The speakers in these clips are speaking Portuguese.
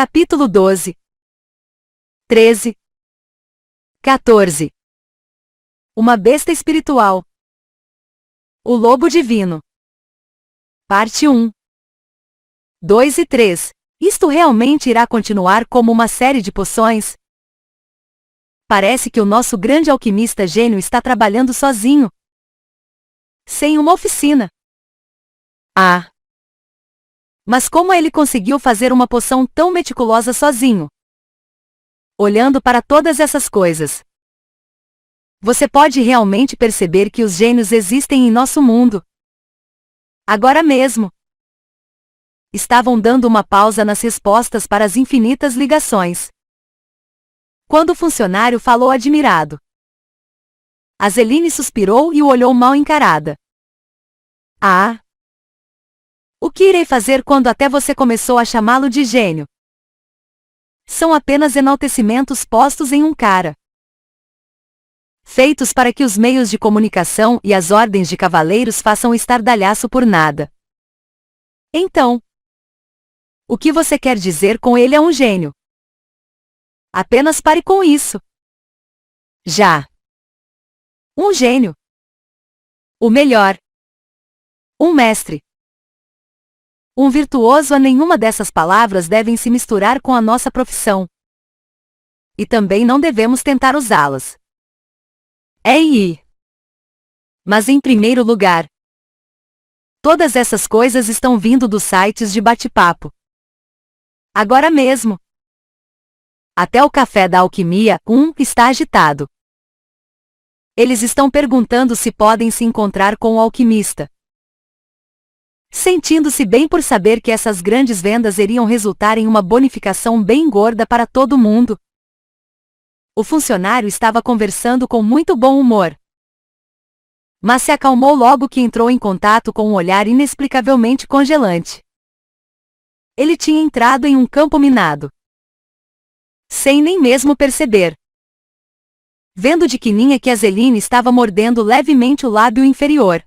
Capítulo 12, 13, 14. Uma besta espiritual. O lobo divino. Parte 1, 2 e 3. Isto realmente irá continuar como uma série de poções? Parece que o nosso grande alquimista gênio está trabalhando sozinho, sem uma oficina. Ah! Mas como ele conseguiu fazer uma poção tão meticulosa sozinho? Olhando para todas essas coisas, você pode realmente perceber que os gênios existem em nosso mundo. Agora mesmo, estavam dando uma pausa nas respostas para as infinitas ligações, quando o funcionário falou admirado. Azeline suspirou e o olhou mal encarada. Ah! O que irei fazer quando até você começou a chamá-lo de gênio? São apenas enaltecimentos postos em um cara, feitos para que os meios de comunicação e as ordens de cavaleiros façam estardalhaço por nada. Então, o que você quer dizer com ele é um gênio? Apenas pare com isso. Já. Um gênio. O melhor. Um mestre. Um virtuoso. A nenhuma dessas palavras devem se misturar com a nossa profissão. E também não devemos tentar usá-las. Mas em primeiro lugar, todas essas coisas estão vindo dos sites de bate-papo. Agora mesmo. Até o café da alquimia, está agitado. Eles estão perguntando se podem se encontrar com o alquimista, sentindo-se bem por saber que essas grandes vendas iriam resultar em uma bonificação bem gorda para todo mundo. O funcionário estava conversando com muito bom humor, mas se acalmou logo que entrou em contato com um olhar inexplicavelmente congelante. Ele tinha entrado em um campo minado, sem nem mesmo perceber. Vendo de quininha que Azeline estava mordendo levemente o lábio inferior.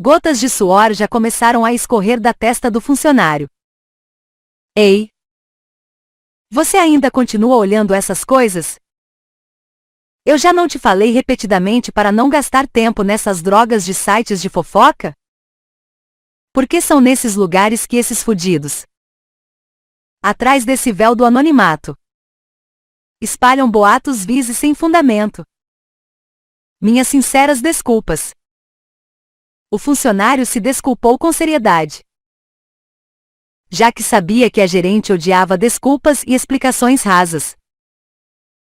Gotas de suor já começaram a escorrer da testa do funcionário. Ei! Você ainda continua olhando essas coisas? Eu já não te falei repetidamente para não gastar tempo nessas drogas de sites de fofoca? Porque são nesses lugares que esses fudidos, atrás desse véu do anonimato, espalham boatos vis e sem fundamento. Minhas sinceras desculpas. O funcionário se desculpou com seriedade, já que sabia que a gerente odiava desculpas e explicações rasas.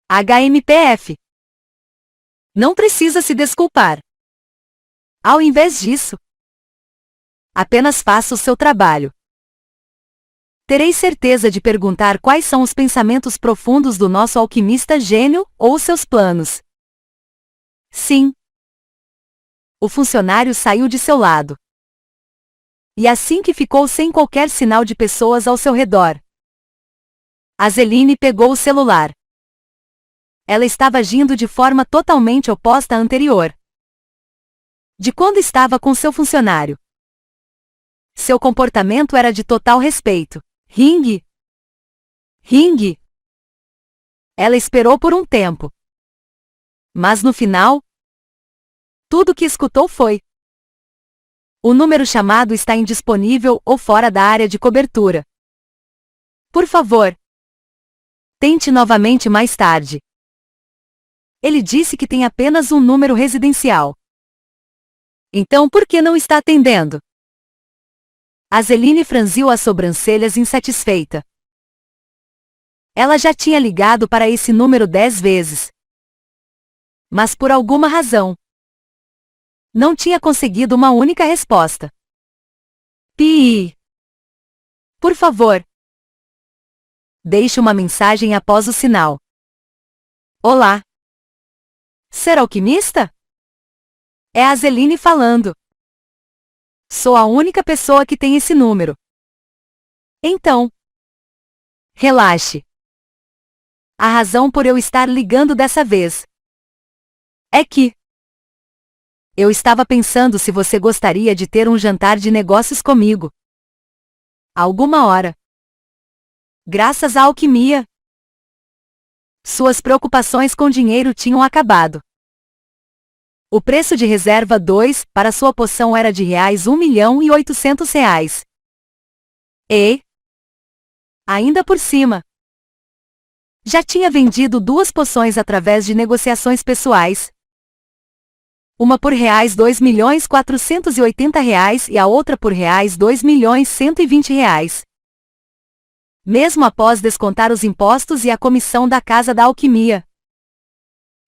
HMPF. Não precisa se desculpar. Ao invés disso, apenas faça o seu trabalho. Terei certeza de perguntar quais são os pensamentos profundos do nosso alquimista gênio ou seus planos. Sim. O funcionário saiu de seu lado. E assim que ficou sem qualquer sinal de pessoas ao seu redor, Azeline pegou o celular. Ela estava agindo de forma totalmente oposta à anterior, de quando estava com seu funcionário. Seu comportamento era de total respeito. Ring. Ring. Ela esperou por um tempo. Mas no final, tudo que escutou foi: o número chamado está indisponível ou fora da área de cobertura. Por favor, tente novamente mais tarde. Ele disse que tem apenas um número residencial. Então por que não está atendendo? Azeline franziu as sobrancelhas insatisfeita. Ela já tinha ligado para esse número 10 vezes. Mas por alguma razão, não tinha conseguido uma única resposta. Pi. Por favor, deixe uma mensagem após o sinal. Olá. Ser alquimista? É a Azeline falando. Sou a única pessoa que tem esse número. Então, relaxe. A razão por eu estar ligando dessa vez é que eu estava pensando se você gostaria de ter um jantar de negócios comigo. Alguma hora. Graças à alquimia, suas preocupações com dinheiro tinham acabado. O preço de reserva 2 para sua poção era de R$ 1.800.000. E, ainda por cima, já tinha vendido 2 poções através de negociações pessoais. Uma por R$ 2.480.000 e a outra por R$ 2.120.000. Mesmo após descontar os impostos e a comissão da Casa da Alquimia,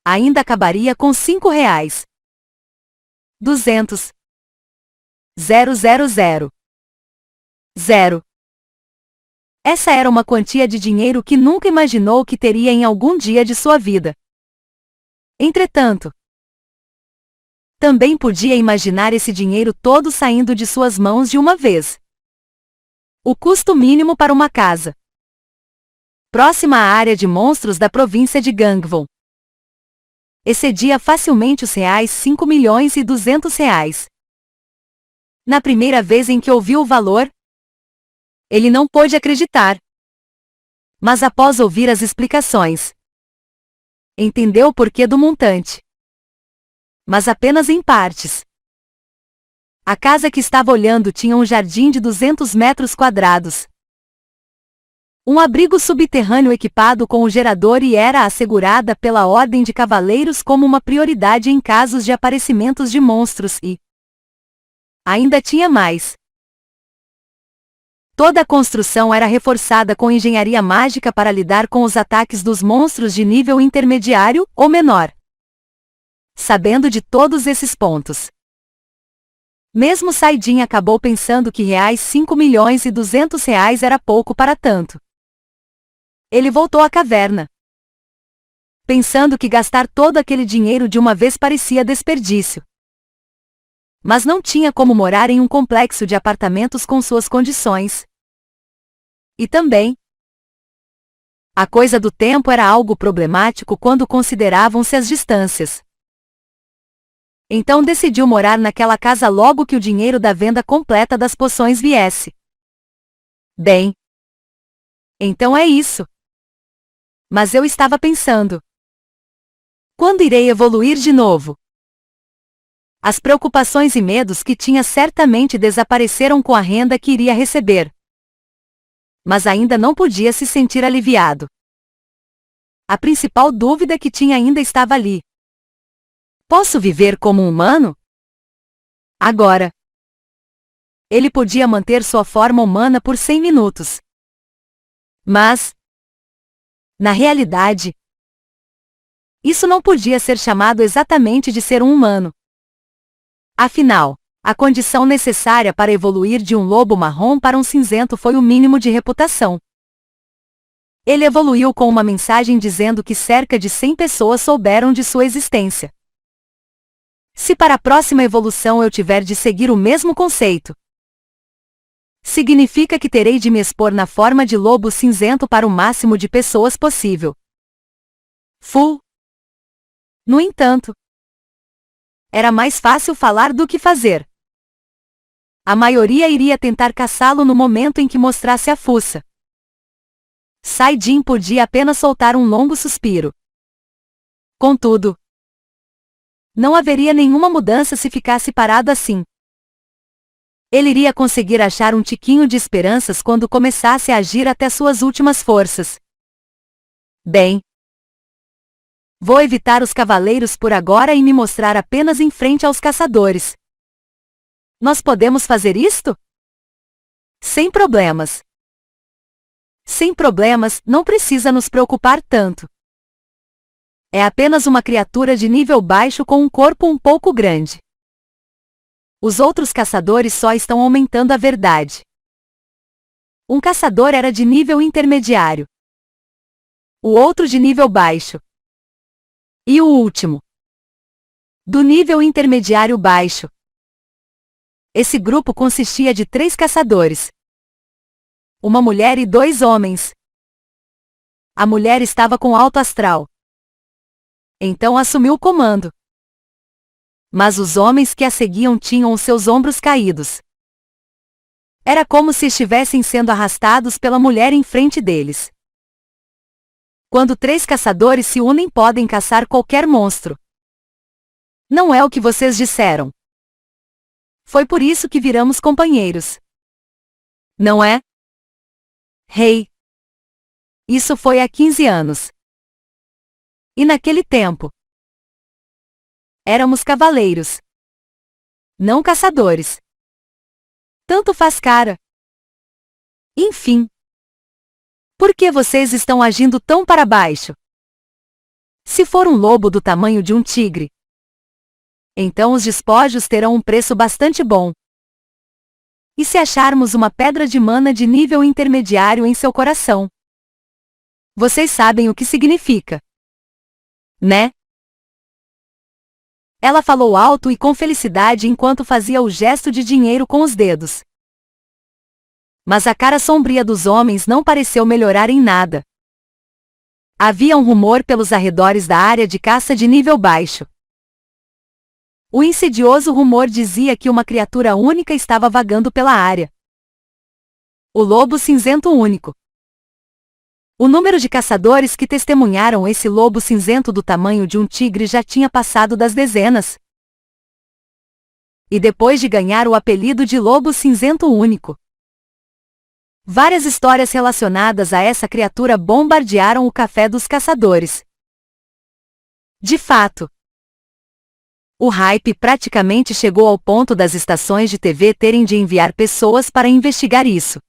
ainda acabaria com R$ 5.200.000. Essa era uma quantia de dinheiro que nunca imaginou que teria em algum dia de sua vida. Entretanto, também podia imaginar esse dinheiro todo saindo de suas mãos de uma vez. O custo mínimo para uma casa próxima à área de monstros da província de Gangwon excedia facilmente os R$ 5.200.000. Na primeira vez em que ouviu o valor, ele não pôde acreditar. Mas após ouvir as explicações, entendeu o porquê do montante. Mas apenas em partes. A casa que estava olhando tinha um jardim de 200 metros quadrados. Um abrigo subterrâneo equipado com o gerador e era assegurada pela Ordem de Cavaleiros como uma prioridade em casos de aparecimentos de monstros e ainda tinha mais. Toda a construção era reforçada com engenharia mágica para lidar com os ataques dos monstros de nível intermediário ou menor. Sabendo de todos esses pontos, mesmo Saidin acabou pensando que R$ 5.200.000 era pouco para tanto. Ele voltou à caverna, pensando que gastar todo aquele dinheiro de uma vez parecia desperdício. Mas não tinha como morar em um complexo de apartamentos com suas condições. E também, a coisa do tempo era algo problemático quando consideravam-se as distâncias. Então decidiu morar naquela casa logo que o dinheiro da venda completa das poções viesse. Bem, então é isso. Mas eu estava pensando, quando irei evoluir de novo? As preocupações e medos que tinha certamente desapareceram com a renda que iria receber. Mas ainda não podia se sentir aliviado. A principal dúvida que tinha ainda estava ali. Posso viver como um humano? Agora. Ele podia manter sua forma humana por 100 minutos. Mas, na realidade, isso não podia ser chamado exatamente de ser um humano. Afinal, a condição necessária para evoluir de um lobo marrom para um cinzento foi o mínimo de reputação. Ele evoluiu com uma mensagem dizendo que cerca de 100 pessoas souberam de sua existência. Se para a próxima evolução eu tiver de seguir o mesmo conceito, significa que terei de me expor na forma de lobo cinzento para o máximo de pessoas possível. No entanto, era mais fácil falar do que fazer. A maioria iria tentar caçá-lo no momento em que mostrasse a fuça. Saidin podia apenas soltar um longo suspiro. Contudo, não haveria nenhuma mudança se ficasse parado assim. Ele iria conseguir achar um tiquinho de esperanças quando começasse a agir até suas últimas forças. Bem, vou evitar os cavaleiros por agora e me mostrar apenas em frente aos caçadores. Nós podemos fazer isto? Sem problemas. Sem problemas, não precisa nos preocupar tanto. É apenas uma criatura de nível baixo com um corpo um pouco grande. Os outros caçadores só estão aumentando a verdade. Um caçador era de nível intermediário. O outro de nível baixo. E o último, do nível intermediário baixo. Esse grupo consistia de 3 caçadores, uma mulher e 2 homens. A mulher estava com alto astral. Então assumiu o comando. Mas os homens que a seguiam tinham os seus ombros caídos. Era como se estivessem sendo arrastados pela mulher em frente deles. Quando 3 caçadores se unem, podem caçar qualquer monstro. Não é o que vocês disseram. Foi por isso que viramos companheiros. Não é? Hey! Isso foi há 15 anos. E naquele tempo, éramos cavaleiros. Não caçadores. Tanto faz, cara. Enfim. Por que vocês estão agindo tão para baixo? Se for um lobo do tamanho de um tigre, então os despojos terão um preço bastante bom. E se acharmos uma pedra de mana de nível intermediário em seu coração? Vocês sabem o que significa, né? Ela falou alto e com felicidade enquanto fazia o gesto de dinheiro com os dedos. Mas a cara sombria dos homens não pareceu melhorar em nada. Havia um rumor pelos arredores da área de caça de nível baixo. O insidioso rumor dizia que uma criatura única estava vagando pela área. O lobo cinzento único. O número de caçadores que testemunharam esse lobo cinzento do tamanho de um tigre já tinha passado das dezenas. E depois de ganhar o apelido de lobo cinzento único, várias histórias relacionadas a essa criatura bombardearam o café dos caçadores. De fato, o hype praticamente chegou ao ponto das estações de TV terem de enviar pessoas para investigar isso.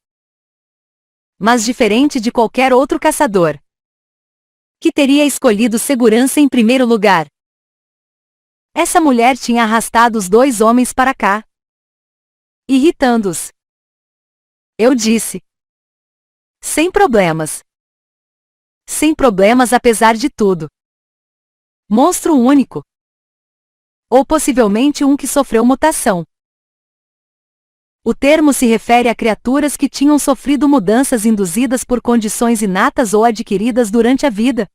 Mas diferente de qualquer outro caçador, que teria escolhido segurança em primeiro lugar, essa mulher tinha arrastado os 2 homens para cá, irritando-os. Eu disse: sem problemas. Sem problemas apesar de tudo. Monstro único. Ou possivelmente um que sofreu mutação. O termo se refere a criaturas que tinham sofrido mudanças induzidas por condições inatas ou adquiridas durante a vida,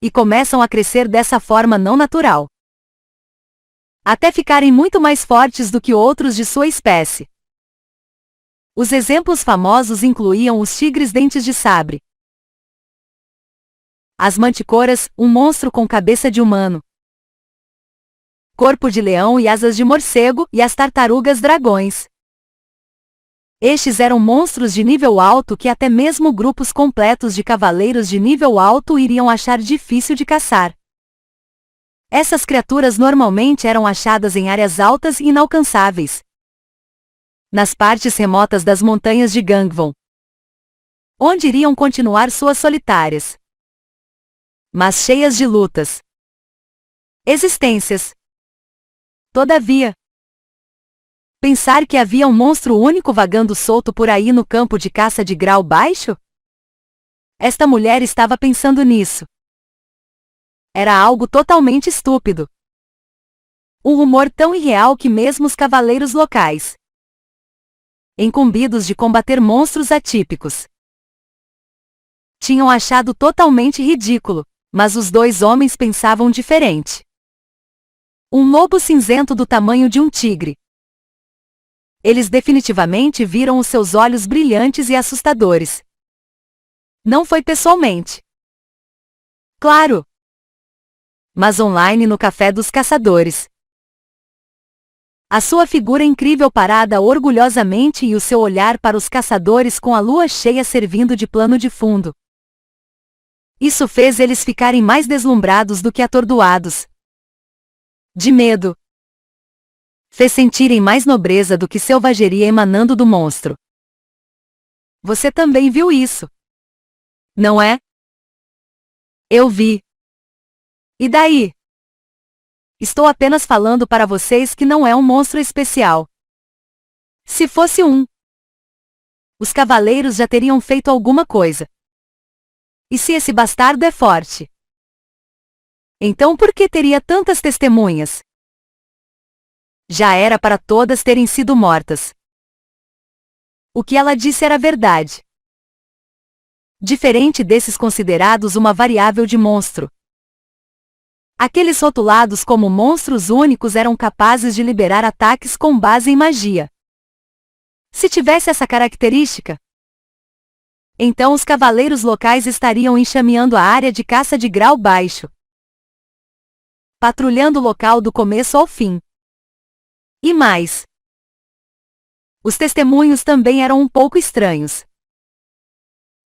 e começam a crescer dessa forma não natural, até ficarem muito mais fortes do que outros de sua espécie. Os exemplos famosos incluíam os tigres dentes de sabre, as manticoras, um monstro com cabeça de humano, corpo de leão e asas de morcego, e as tartarugas dragões. Estes eram monstros de nível alto que até mesmo grupos completos de cavaleiros de nível alto iriam achar difícil de caçar. Essas criaturas normalmente eram achadas em áreas altas e inalcançáveis, nas partes remotas das montanhas de Gangwon, onde iriam continuar suas solitárias, mas cheias de lutas, existências. Todavia, pensar que havia um monstro único vagando solto por aí no campo de caça de grau baixo? Esta mulher estava pensando nisso. Era algo totalmente estúpido. Um rumor tão irreal que mesmo os cavaleiros locais, incumbidos de combater monstros atípicos, tinham achado totalmente ridículo, mas os 2 homens pensavam diferente. Um lobo cinzento do tamanho de um tigre. Eles definitivamente viram os seus olhos brilhantes e assustadores. Não foi pessoalmente, claro, mas online no Café dos Caçadores. A sua figura incrível parada orgulhosamente e o seu olhar para os caçadores com a lua cheia servindo de plano de fundo. Isso fez eles ficarem mais deslumbrados do que atordoados de medo. Fez sentirem mais nobreza do que selvageria emanando do monstro. Você também viu isso, não é? Eu vi. E daí? Estou apenas falando para vocês que não é um monstro especial. Se fosse um, os cavaleiros já teriam feito alguma coisa. E se esse bastardo é forte, então por que teria tantas testemunhas? Já era para todas terem sido mortas. O que ela disse era verdade. Diferente desses considerados uma variável de monstro, aqueles rotulados como monstros únicos eram capazes de liberar ataques com base em magia. Se tivesse essa característica, então os cavaleiros locais estariam enxameando a área de caça de grau baixo, patrulhando o local do começo ao fim. E mais, os testemunhos também eram um pouco estranhos.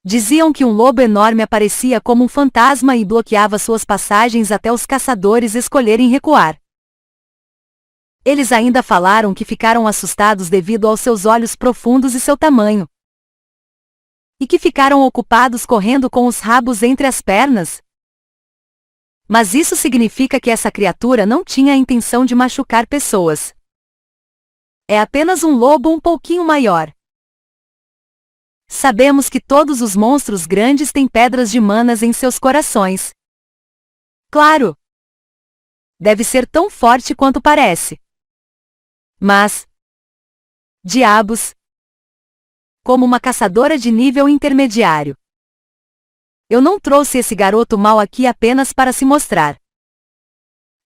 Diziam que um lobo enorme aparecia como um fantasma e bloqueava suas passagens até os caçadores escolherem recuar. Eles ainda falaram que ficaram assustados devido aos seus olhos profundos e seu tamanho. E que ficaram ocupados correndo com os rabos entre as pernas. Mas isso significa que essa criatura não tinha a intenção de machucar pessoas. É apenas um lobo um pouquinho maior. Sabemos que todos os monstros grandes têm pedras de manas em seus corações. Claro! Deve ser tão forte quanto parece. Mas, diabos, como uma caçadora de nível intermediário. Eu não trouxe esse garoto mal aqui apenas para se mostrar.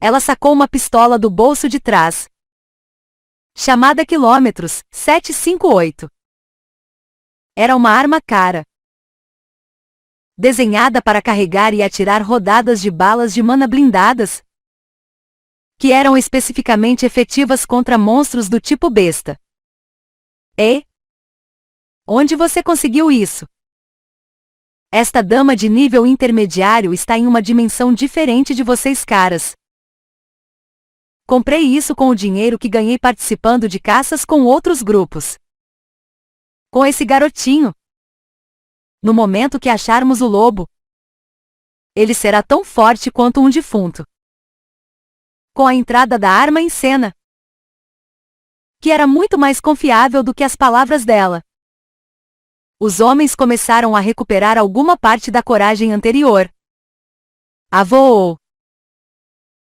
Ela sacou uma pistola do bolso de trás, chamada Quilômetros 758. Era uma arma cara, desenhada para carregar e atirar rodadas de balas de mana blindadas, que eram especificamente efetivas contra monstros do tipo besta. E? Onde você conseguiu isso? Esta dama de nível intermediário está em uma dimensão diferente de vocês, caras. Comprei isso com o dinheiro que ganhei participando de caças com outros grupos. Com esse garotinho. No momento que acharmos o lobo, ele será tão forte quanto um defunto. Com a entrada da arma em cena, que era muito mais confiável do que as palavras dela, os homens começaram a recuperar alguma parte da coragem anterior. Avoou.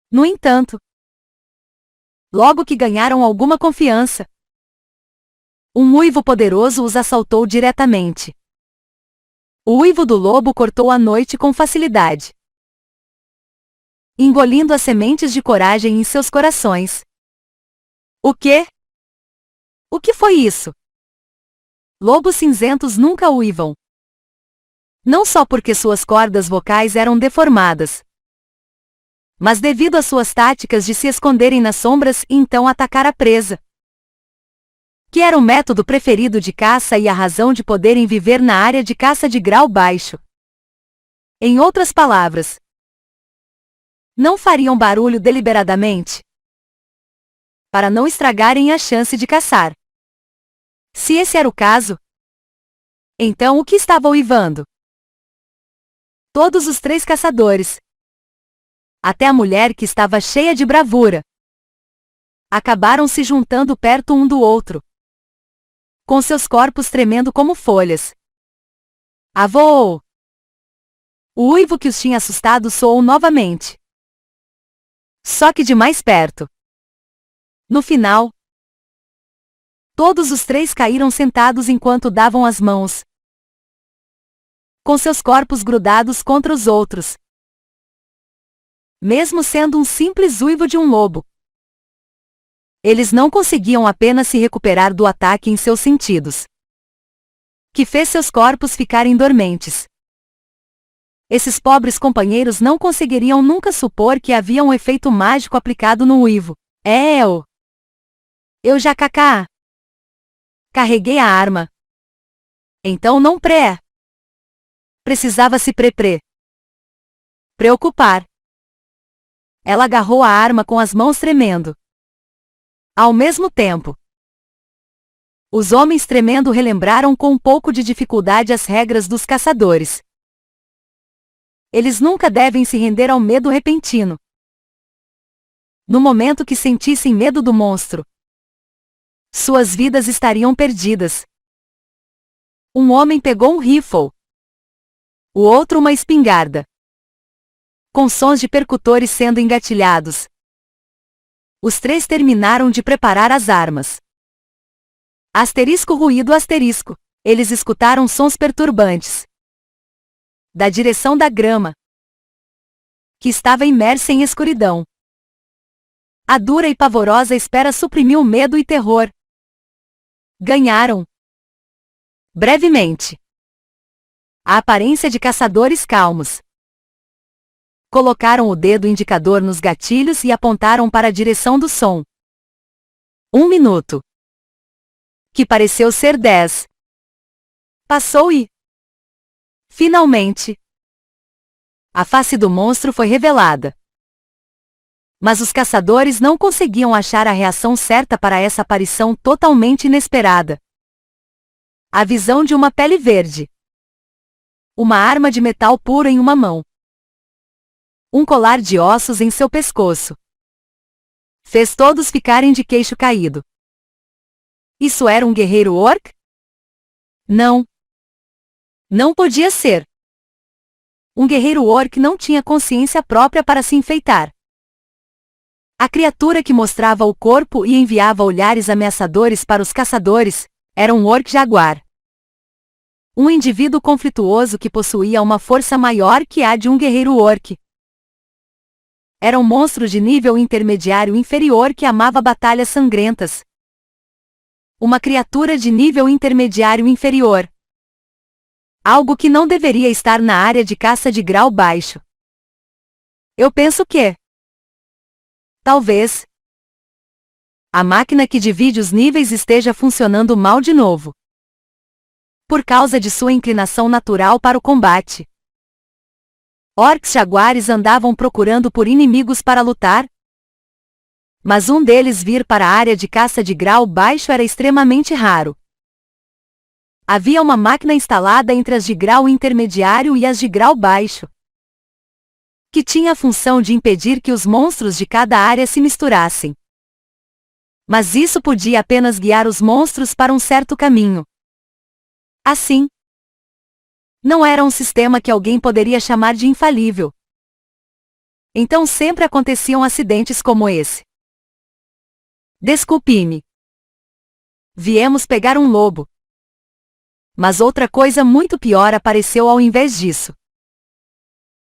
No entanto, logo que ganharam alguma confiança, um uivo poderoso os assaltou diretamente. O uivo do lobo cortou a noite com facilidade, engolindo as sementes de coragem em seus corações. O quê? O que foi isso? Lobos cinzentos nunca uivam. Não só porque suas cordas vocais eram deformadas, mas devido às suas táticas de se esconderem nas sombras e então atacar a presa, que era o método preferido de caça e a razão de poderem viver na área de caça de grau baixo. Em outras palavras, não fariam barulho deliberadamente, para não estragarem a chance de caçar. Se esse era o caso, então o que estava uivando? Todos os 3 caçadores, até a mulher que estava cheia de bravura, acabaram se juntando perto um do outro, com seus corpos tremendo como folhas. Avoou! O uivo que os tinha assustado soou novamente. Só que de mais perto. No final, todos os 3 caíram sentados enquanto davam as mãos, com seus corpos grudados contra os outros. Mesmo sendo um simples uivo de um lobo, eles não conseguiam apenas se recuperar do ataque em seus sentidos, que fez seus corpos ficarem dormentes. Esses pobres companheiros não conseguiriam nunca supor que havia um efeito mágico aplicado no uivo. Eu já carreguei a arma. Então não precisava se preocupar. Ela agarrou a arma com as mãos tremendo. Ao mesmo tempo, os homens tremendo relembraram com um pouco de dificuldade as regras dos caçadores. Eles nunca devem se render ao medo repentino. No momento que sentissem medo do monstro, suas vidas estariam perdidas. Um homem pegou um rifle, o outro uma espingarda, com sons de percutores sendo engatilhados. Os 3 terminaram de preparar as armas. Asterisco ruído asterisco. Eles escutaram sons perturbantes da direção da grama, que estava imersa em escuridão. A dura e pavorosa espera suprimiu o medo e terror Ganharam. Brevemente. A aparência de caçadores calmos. Colocaram o dedo indicador nos gatilhos e apontaram para a direção do som. 1 minuto. Que pareceu ser 10. Passou e... finalmente... a face do monstro foi revelada. Mas os caçadores não conseguiam achar a reação certa para essa aparição totalmente inesperada. A visão de uma pele verde. Uma arma de metal puro em uma mão. Um colar de ossos em seu pescoço. Fez todos ficarem de queixo caído. Isso era um guerreiro orc? Não. Não podia ser. Um guerreiro orc não tinha consciência própria para se enfeitar. A criatura que mostrava o corpo e enviava olhares ameaçadores para os caçadores era um orc jaguar. Um indivíduo conflituoso que possuía uma força maior que a de um guerreiro orc. Era um monstro de nível intermediário inferior que amava batalhas sangrentas. Uma criatura de nível intermediário inferior. Algo que não deveria estar na área de caça de grau baixo. Eu penso que... talvez... a máquina que divide os níveis esteja funcionando mal de novo. Por causa de sua inclinação natural para o combate. Orcs jaguares andavam procurando por inimigos para lutar. Mas um deles vir para a área de caça de grau baixo era extremamente raro. Havia uma máquina instalada entre as de grau intermediário e as de grau baixo, que tinha a função de impedir que os monstros de cada área se misturassem. Mas isso podia apenas guiar os monstros para um certo caminho. Assim, não era um sistema que alguém poderia chamar de infalível. Então sempre aconteciam acidentes como esse. Desculpe-me. Viemos pegar um lobo. Mas outra coisa muito pior apareceu ao invés disso.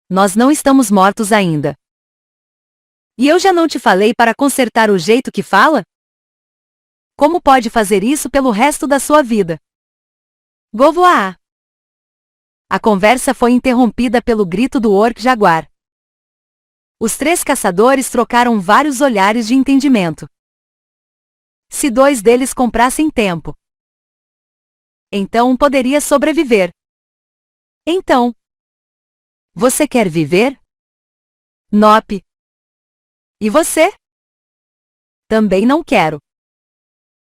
Nós não estamos mortos ainda. E eu já não te falei para consertar o jeito que fala? Como pode fazer isso pelo resto da sua vida? Govoa! A conversa foi interrompida pelo grito do orc jaguar. Os 3 caçadores trocaram vários olhares de entendimento. Se 2 deles comprassem tempo, então poderia sobreviver. Então, você quer viver? Nope. E você? Também não quero.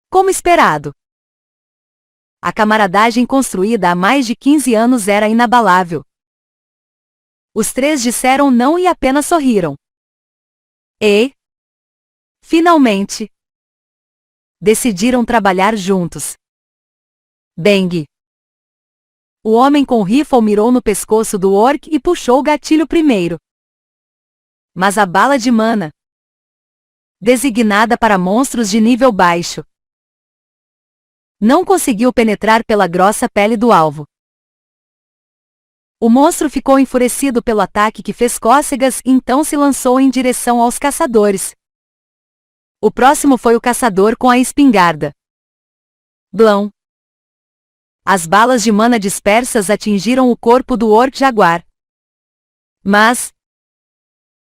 Como esperado. A camaradagem construída há mais de 15 anos era inabalável. Os 3 disseram não e apenas sorriram. E, finalmente, decidiram trabalhar juntos. Bang! O homem com rifle mirou no pescoço do orc e puxou o gatilho primeiro. Mas a bala de mana, designada para monstros de nível baixo, não conseguiu penetrar pela grossa pele do alvo. O monstro ficou enfurecido pelo ataque que fez cócegas e então se lançou em direção aos caçadores. O próximo foi o caçador com a espingarda. Blão! As balas de mana dispersas atingiram o corpo do orc jaguar. Mas,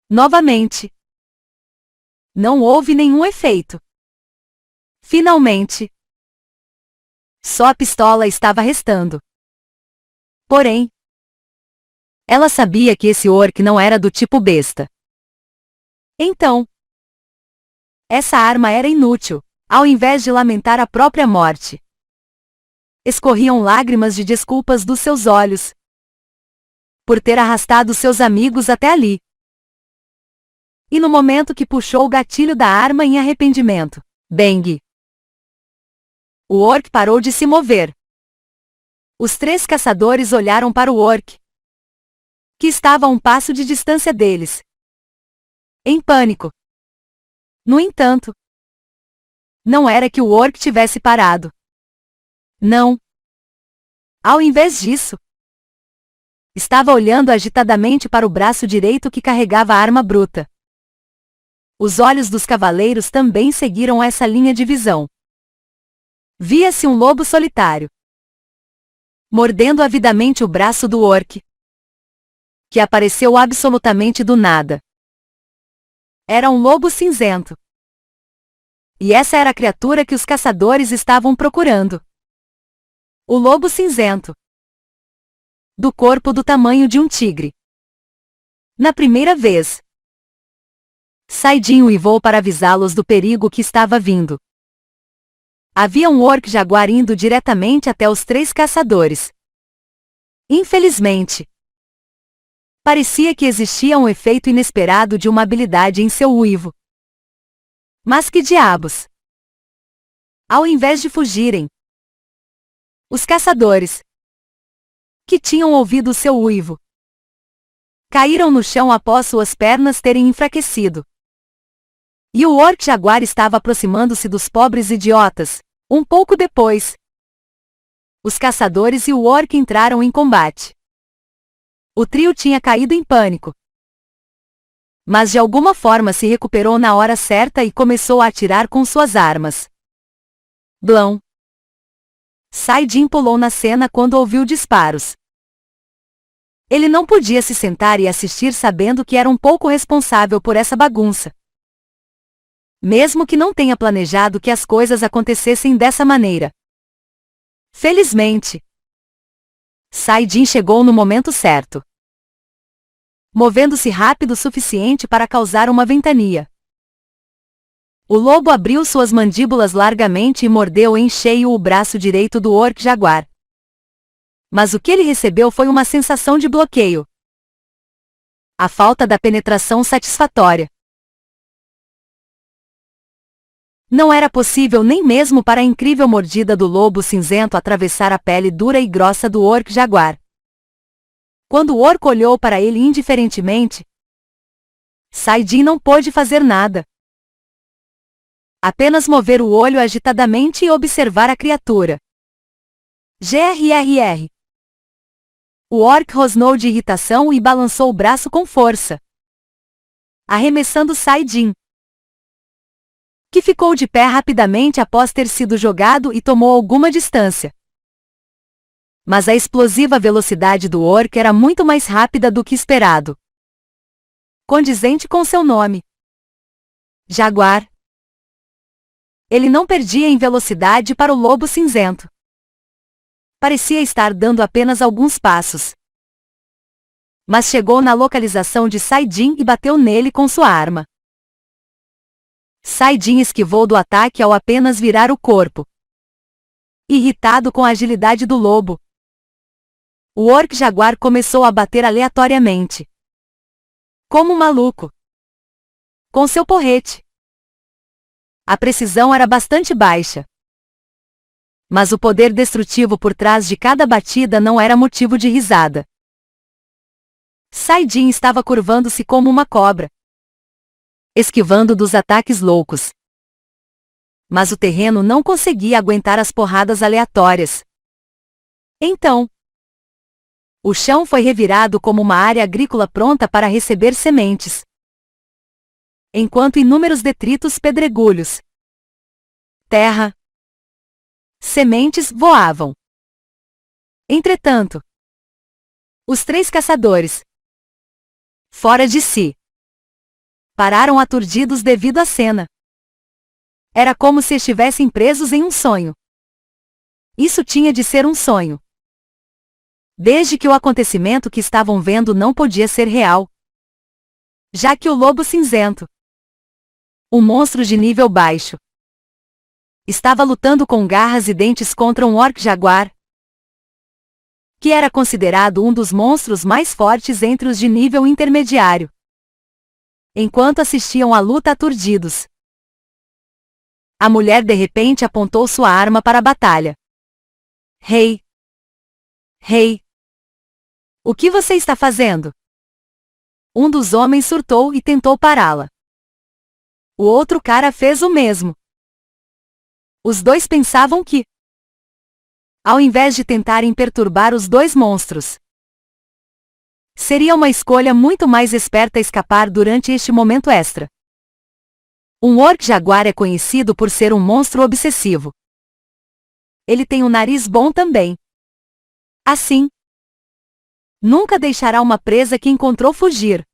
novamente, não houve nenhum efeito. Finalmente, só a pistola estava restando. Porém, ela sabia que esse orc não era do tipo besta. Então, essa arma era inútil, ao invés de lamentar a própria morte. Escorriam lágrimas de desculpas dos seus olhos por ter arrastado seus amigos até ali. E no momento que puxou o gatilho da arma em arrependimento, bang! O orc parou de se mover. Os 3 caçadores olharam para o orc, que estava a um passo de distância deles, em pânico. No entanto, não era que o orc tivesse parado. Não. Ao invés disso, estava olhando agitadamente para o braço direito que carregava a arma bruta. Os olhos dos cavaleiros também seguiram essa linha de visão. Via-se um lobo solitário, mordendo avidamente o braço do orc, que apareceu absolutamente do nada. Era um lobo cinzento. E essa era a criatura que os caçadores estavam procurando. O lobo cinzento, do corpo do tamanho de um tigre. Na primeira vez, Saidin uivou para avisá-los do perigo que estava vindo. Havia um orc jaguar indo diretamente até os 3 caçadores. Infelizmente, parecia que existia um efeito inesperado de uma habilidade em seu uivo. Mas que diabos! Ao invés de fugirem, os caçadores, que tinham ouvido seu uivo, caíram no chão após suas pernas terem enfraquecido. E o orc jaguar estava aproximando-se dos pobres idiotas. Um pouco depois, os caçadores e o orc entraram em combate. O trio tinha caído em pânico, mas de alguma forma se recuperou na hora certa e começou a atirar com suas armas. Blão! Saidin pulou na cena quando ouviu disparos. Ele não podia se sentar e assistir sabendo que era um pouco responsável por essa bagunça. Mesmo que não tenha planejado que as coisas acontecessem dessa maneira. Felizmente, Saidin chegou no momento certo, movendo-se rápido o suficiente para causar uma ventania. O lobo abriu suas mandíbulas largamente e mordeu em cheio o braço direito do orc jaguar. Mas o que ele recebeu foi uma sensação de bloqueio. A falta da penetração satisfatória. Não era possível nem mesmo para a incrível mordida do lobo cinzento atravessar a pele dura e grossa do orc jaguar. Quando o orc olhou para ele indiferentemente, Saidin não pôde fazer nada. Apenas mover o olho agitadamente e observar a criatura. Grrr. O orc rosnou de irritação e balançou o braço com força, arremessando Saidin, que ficou de pé rapidamente após ter sido jogado e tomou alguma distância. Mas a explosiva velocidade do orc era muito mais rápida do que esperado, condizente com seu nome, Jaguar. Ele não perdia em velocidade para o lobo cinzento. Parecia estar dando apenas alguns passos. Mas chegou na localização de Saidin e bateu nele com sua arma. Saidin esquivou do ataque ao apenas virar o corpo. Irritado com a agilidade do lobo, o orc jaguar começou a bater aleatoriamente, como um maluco, com seu porrete. A precisão era bastante baixa, mas o poder destrutivo por trás de cada batida não era motivo de risada. Saidin estava curvando-se como uma cobra, esquivando dos ataques loucos. Mas o terreno não conseguia aguentar as porradas aleatórias. Então, o chão foi revirado como uma área agrícola pronta para receber sementes, enquanto inúmeros detritos pedregulhos, terra, sementes voavam. Entretanto, os 3 caçadores, fora de si, pararam aturdidos devido à cena. Era como se estivessem presos em um sonho. Isso tinha de ser um sonho, desde que o acontecimento que estavam vendo não podia ser real, já que o lobo cinzento, um monstro de nível baixo, estava lutando com garras e dentes contra um orc jaguar, que era considerado um dos monstros mais fortes entre os de nível intermediário. Enquanto assistiam à luta aturdidos, a mulher de repente apontou sua arma para a batalha. Rei! Rei! O que você está fazendo? Um dos homens surtou e tentou pará-la. O outro cara fez o mesmo. Os dois pensavam que, ao invés de tentarem perturbar os 2 monstros, seria uma escolha muito mais esperta escapar durante este momento extra. Um orc jaguar é conhecido por ser um monstro obsessivo. Ele tem um nariz bom também. Assim, nunca deixará uma presa que encontrou fugir.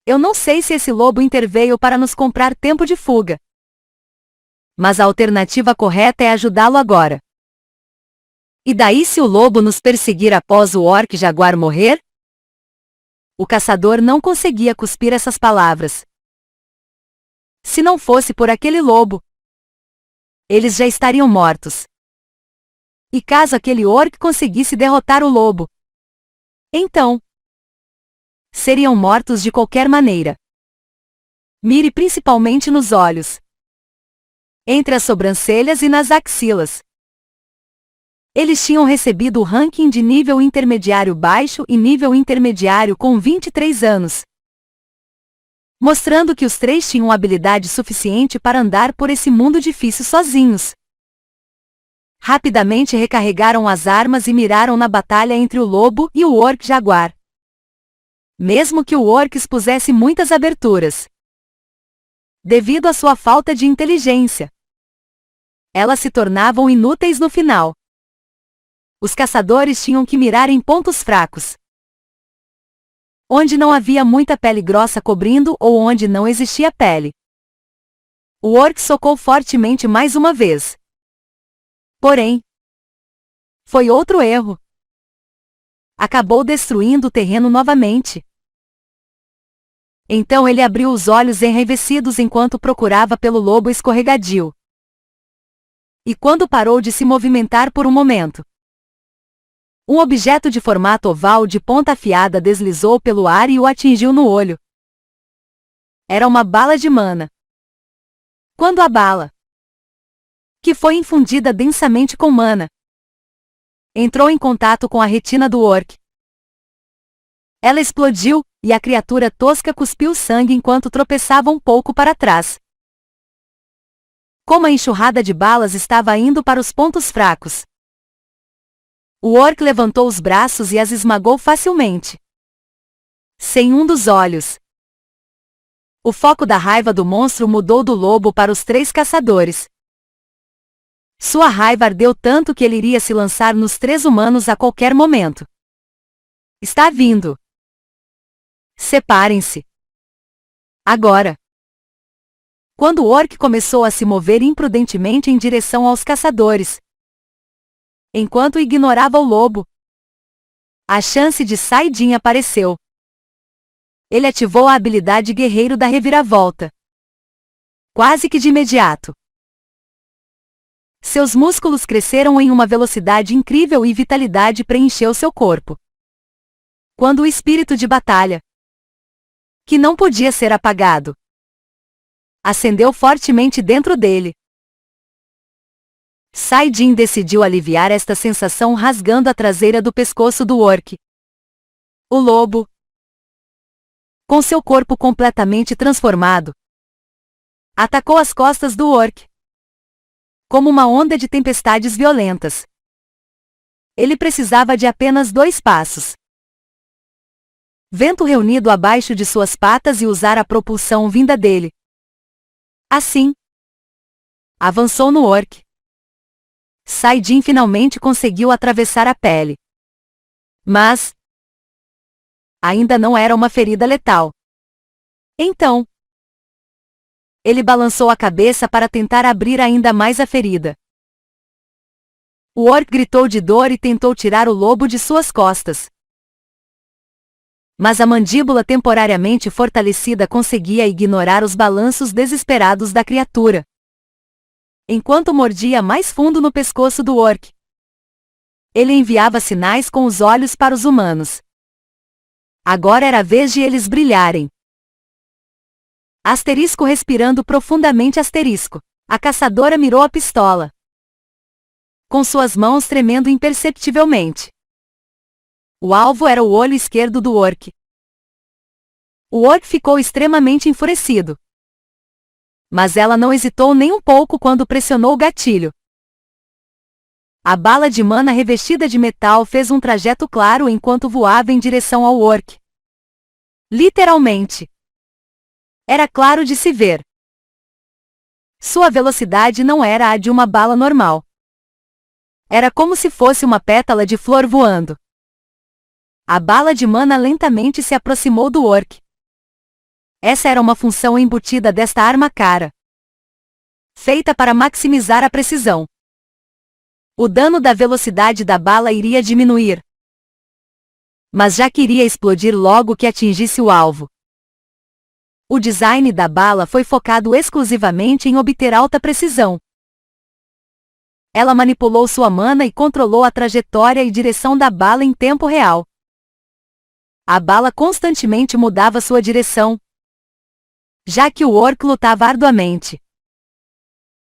Eu não sei se esse lobo interveio para nos comprar tempo de fuga. Mas a alternativa correta é ajudá-lo agora. E daí se o lobo nos perseguir após o orc jaguar morrer? O caçador não conseguia cuspir essas palavras. Se não fosse por aquele lobo, eles já estariam mortos. E caso aquele orc conseguisse derrotar o lobo, então, seriam mortos de qualquer maneira. Mire principalmente nos olhos, entre as sobrancelhas e nas axilas. Eles tinham recebido o ranking de nível intermediário baixo e nível intermediário com 23 anos. Mostrando que os três tinham habilidade suficiente para andar por esse mundo difícil sozinhos. Rapidamente recarregaram as armas e miraram na batalha entre o lobo e o orc jaguar. Mesmo que o orc expusesse muitas aberturas, devido à sua falta de inteligência, elas se tornavam inúteis no final. Os caçadores tinham que mirar em pontos fracos, onde não havia muita pele grossa cobrindo ou onde não existia pele. O orc socou fortemente mais uma vez. Porém, foi outro erro. Acabou destruindo o terreno novamente. Então ele abriu os olhos enraivecidos enquanto procurava pelo lobo escorregadio. E quando parou de se movimentar por um momento, um objeto de formato oval de ponta afiada deslizou pelo ar e o atingiu no olho. Era uma bala de mana. Quando a bala, que foi infundida densamente com mana, entrou em contato com a retina do orc, ela explodiu, e a criatura tosca cuspiu sangue enquanto tropeçava um pouco para trás. Como a enxurrada de balas estava indo para os pontos fracos, o orc levantou os braços e as esmagou facilmente, sem um dos olhos. O foco da raiva do monstro mudou do lobo para os três caçadores. Sua raiva ardeu tanto que ele iria se lançar nos três humanos a qualquer momento. Está vindo. Separem-se. Agora. Quando o orc começou a se mover imprudentemente em direção aos caçadores, enquanto ignorava o lobo, a chance de Saidin apareceu. Ele ativou a habilidade guerreiro da reviravolta. Quase que de imediato, seus músculos cresceram em uma velocidade incrível e vitalidade preencheu seu corpo. Quando o espírito de batalha, que não podia ser apagado, acendeu fortemente dentro dele, Saidin decidiu aliviar esta sensação rasgando a traseira do pescoço do orc. O lobo, com seu corpo completamente transformado, atacou as costas do orc, como uma onda de tempestades violentas. Ele precisava de apenas 2 passos. Vento reunido abaixo de suas patas e usar a propulsão vinda dele. Assim, avançou no orc. Saidin finalmente conseguiu atravessar a pele. Mas ainda não era uma ferida letal. Então, ele balançou a cabeça para tentar abrir ainda mais a ferida. O orc gritou de dor e tentou tirar o lobo de suas costas. Mas a mandíbula temporariamente fortalecida conseguia ignorar os balanços desesperados da criatura, enquanto mordia mais fundo no pescoço do orc. Ele enviava sinais com os olhos para os humanos. Agora era a vez de eles brilharem. Asterisco respirando profundamente asterisco. A caçadora mirou a pistola, com suas mãos tremendo imperceptivelmente. O alvo era o olho esquerdo do orc. O orc ficou extremamente enfurecido. Mas ela não hesitou nem um pouco quando pressionou o gatilho. A bala de mana revestida de metal fez um trajeto claro enquanto voava em direção ao orc. Literalmente. Era claro de se ver. Sua velocidade não era a de uma bala normal. Era como se fosse uma pétala de flor voando. A bala de mana lentamente se aproximou do orc. Essa era uma função embutida desta arma cara, feita para maximizar a precisão. O dano da velocidade da bala iria diminuir, mas já queria explodir logo que atingisse o alvo. O design da bala foi focado exclusivamente em obter alta precisão. Ela manipulou sua mana e controlou a trajetória e direção da bala em tempo real. A bala constantemente mudava sua direção, já que o orc lutava arduamente,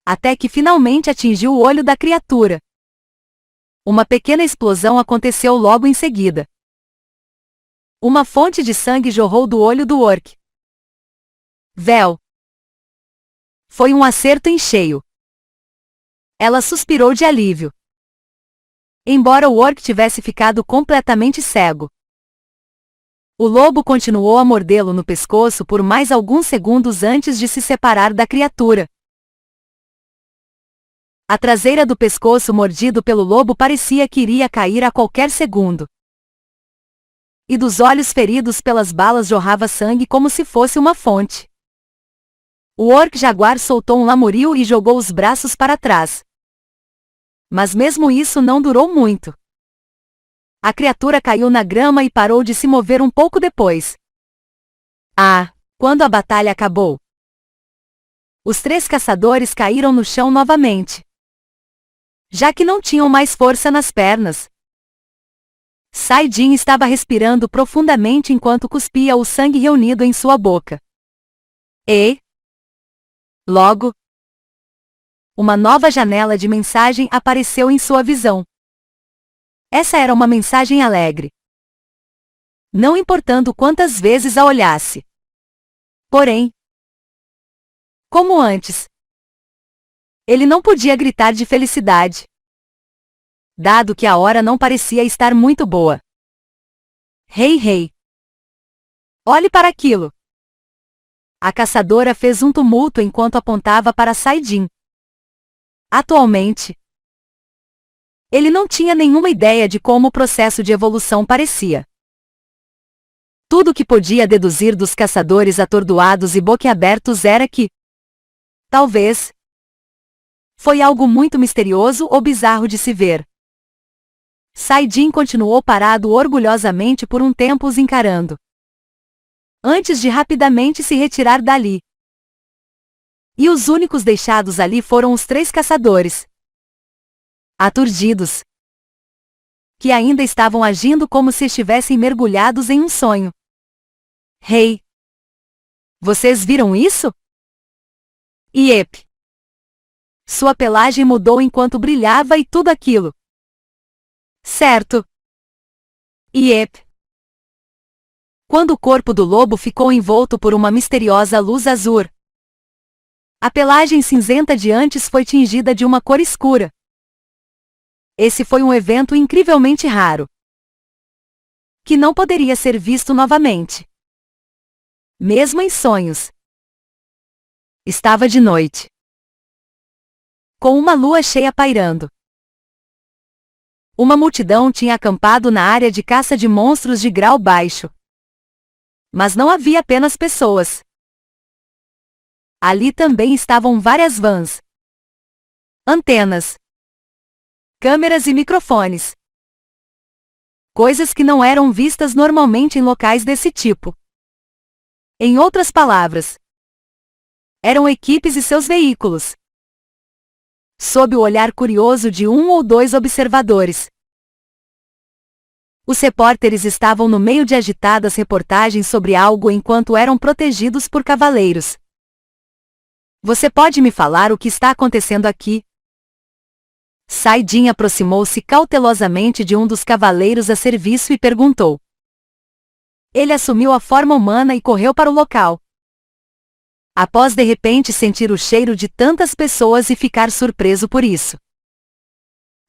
até que finalmente atingiu o olho da criatura. Uma pequena explosão aconteceu logo em seguida. Uma fonte de sangue jorrou do olho do orc. Véu! Foi um acerto em cheio. Ela suspirou de alívio. Embora o orc tivesse ficado completamente cego, o lobo continuou a mordê-lo no pescoço por mais alguns segundos antes de se separar da criatura. A traseira do pescoço mordido pelo lobo parecia que iria cair a qualquer segundo. E dos olhos feridos pelas balas jorrava sangue como se fosse uma fonte. O orc jaguar soltou um lamuriu e jogou os braços para trás. Mas mesmo isso não durou muito. A criatura caiu na grama e parou de se mover um pouco depois. Quando a batalha acabou, os 3 caçadores caíram no chão novamente, já que não tinham mais força nas pernas. Saidin estava respirando profundamente enquanto cuspia o sangue reunido em sua boca. E, logo, uma nova janela de mensagem apareceu em sua visão. Essa era uma mensagem alegre, não importando quantas vezes a olhasse. Porém, como antes, ele não podia gritar de felicidade, dado que a hora não parecia estar muito boa. Rei! Olhe para aquilo! A caçadora fez um tumulto enquanto apontava para Saidin. Atualmente, ele não tinha nenhuma ideia de como o processo de evolução parecia. Tudo que podia deduzir dos caçadores atordoados e boquiabertos era que, talvez, foi algo muito misterioso ou bizarro de se ver. Saidin continuou parado orgulhosamente por um tempo os encarando, antes de rapidamente se retirar dali. E os únicos deixados ali foram os 3 caçadores, aturdidos, que ainda estavam agindo como se estivessem mergulhados em um sonho. Rei! Vocês viram isso? Iep! Sua pelagem mudou enquanto brilhava e tudo aquilo. Certo. Iep! Quando o corpo do lobo ficou envolto por uma misteriosa luz azul, a pelagem cinzenta de antes foi tingida de uma cor escura. Esse foi um evento incrivelmente raro, que não poderia ser visto novamente, mesmo em sonhos. Estava de noite, com uma lua cheia pairando. Uma multidão tinha acampado na área de caça de monstros de grau baixo. Mas não havia apenas pessoas. Ali também estavam várias vans, antenas, câmeras e microfones. Coisas que não eram vistas normalmente em locais desse tipo. Em outras palavras, eram equipes e seus veículos, sob o olhar curioso de 1 ou 2 observadores. Os repórteres estavam no meio de agitadas reportagens sobre algo enquanto eram protegidos por cavaleiros. Você pode me falar o que está acontecendo aqui? Saidin aproximou-se cautelosamente de um dos cavaleiros a serviço e perguntou. Ele assumiu a forma humana e correu para o local, após de repente sentir o cheiro de tantas pessoas e ficar surpreso por isso.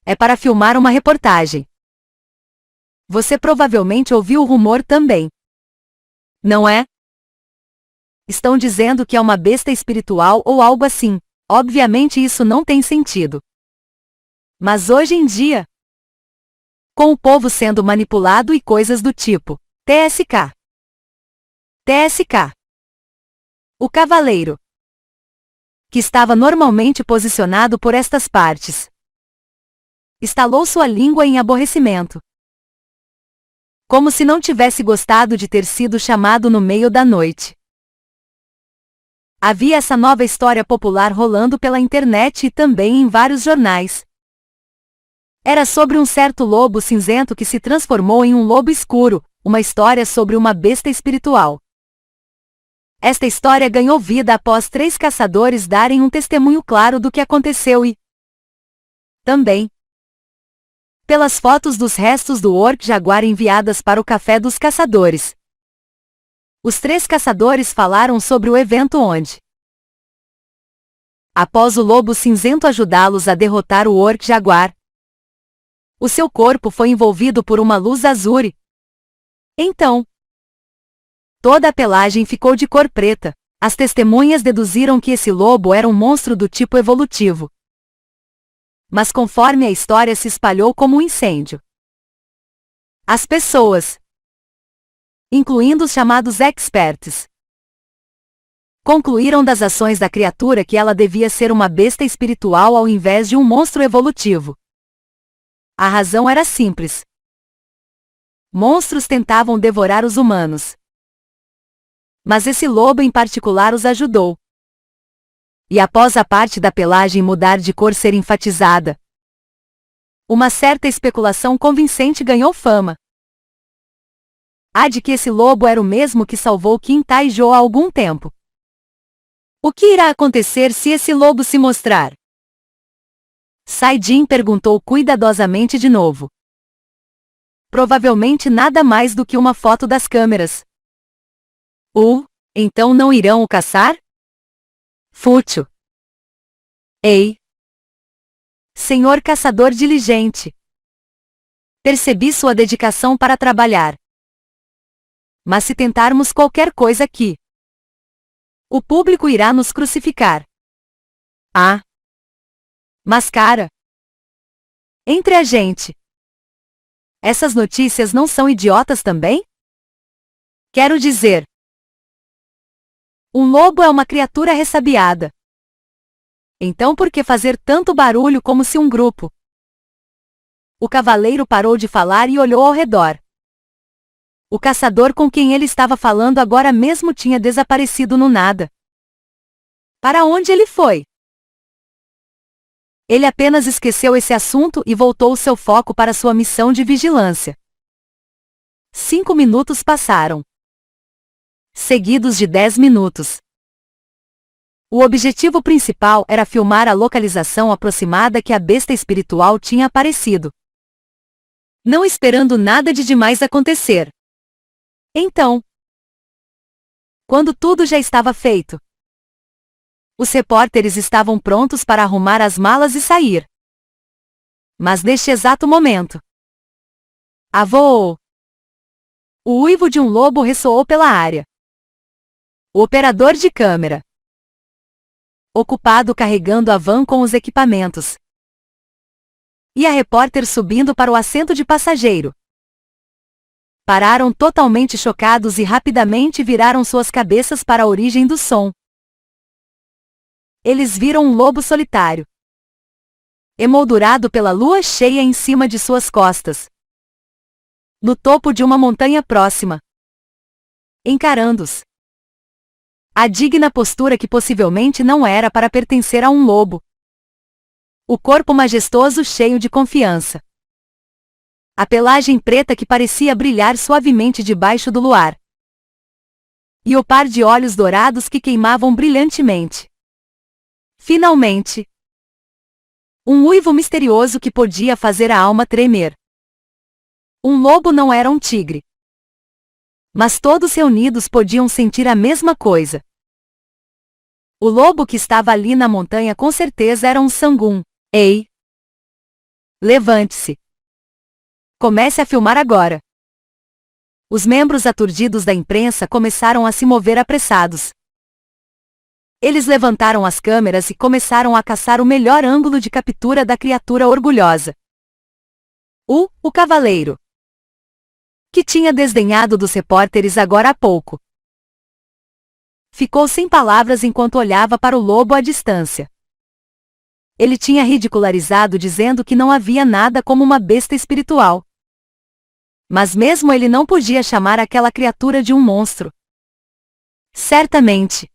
É para filmar uma reportagem. Você provavelmente ouviu o rumor também, não é? Estão dizendo que é uma besta espiritual ou algo assim. Obviamente isso não tem sentido. Mas hoje em dia, com o povo sendo manipulado e coisas do tipo TSK. TSK. O cavaleiro, que estava normalmente posicionado por estas partes, estalou sua língua em aborrecimento, como se não tivesse gostado de ter sido chamado no meio da noite. Havia essa nova história popular rolando pela internet e também em vários jornais. Era sobre um certo lobo cinzento que se transformou em um lobo escuro, uma história sobre uma besta espiritual. Esta história ganhou vida após 3 caçadores darem um testemunho claro do que aconteceu e também pelas fotos dos restos do orc jaguar enviadas para o café dos caçadores. Os 3 caçadores falaram sobre o evento onde, após o lobo cinzento ajudá-los a derrotar o orc jaguar, o seu corpo foi envolvido por uma luz azul. Então, toda a pelagem ficou de cor preta. As testemunhas deduziram que esse lobo era um monstro do tipo evolutivo. Mas conforme a história se espalhou como um incêndio, as pessoas, incluindo os chamados experts, concluíram das ações da criatura que ela devia ser uma besta espiritual ao invés de um monstro evolutivo. A razão era simples. Monstros tentavam devorar os humanos, mas esse lobo em particular os ajudou. E após a parte da pelagem mudar de cor ser enfatizada, uma certa especulação convincente ganhou fama. A de que esse lobo era o mesmo que salvou Kim Tai-jo há algum tempo. O que irá acontecer se esse lobo se mostrar? Sai-Jin perguntou cuidadosamente de novo. Provavelmente nada mais do que uma foto das câmeras. Então não irão o caçar? Fútil. Ei! Senhor caçador diligente! Percebi sua dedicação para trabalhar. Mas se tentarmos qualquer coisa aqui, o público irá nos crucificar. Ah! Mas cara, entre a gente, essas notícias não são idiotas também? Quero dizer, um lobo é uma criatura ressabiada. Então por que fazer tanto barulho como se um grupo? O cavaleiro parou de falar e olhou ao redor. O caçador com quem ele estava falando agora mesmo tinha desaparecido no nada. Para onde ele foi? Ele apenas esqueceu esse assunto e voltou seu foco para sua missão de vigilância. 5 minutos passaram, seguidos de 10 minutos. O objetivo principal era filmar a localização aproximada que a besta espiritual tinha aparecido, não esperando nada de demais acontecer. Então, quando tudo já estava feito, os repórteres estavam prontos para arrumar as malas e sair. Mas neste exato momento, avô! O uivo de um lobo ressoou pela área. O operador de câmera, ocupado carregando a van com os equipamentos, e a repórter subindo para o assento de passageiro, pararam totalmente chocados e rapidamente viraram suas cabeças para a origem do som. Eles viram um lobo solitário, emoldurado pela lua cheia em cima de suas costas, no topo de uma montanha próxima, encarando-os. A digna postura que possivelmente não era para pertencer a um lobo. O corpo majestoso cheio de confiança. A pelagem preta que parecia brilhar suavemente debaixo do luar. E o par de olhos dourados que queimavam brilhantemente. Finalmente, um uivo misterioso que podia fazer a alma tremer. Um lobo não era um tigre. Mas todos reunidos podiam sentir a mesma coisa. O lobo que estava ali na montanha com certeza era um sangum. Ei! Levante-se! Comece a filmar agora! Os membros aturdidos da imprensa começaram a se mover apressados. Eles levantaram as câmeras e começaram a caçar o melhor ângulo de captura da criatura orgulhosa. O cavaleiro, que tinha desdenhado dos repórteres agora há pouco, ficou sem palavras enquanto olhava para o lobo à distância. Ele tinha ridicularizado dizendo que não havia nada como uma besta espiritual. Mas mesmo ele não podia chamar aquela criatura de um monstro. Certamente.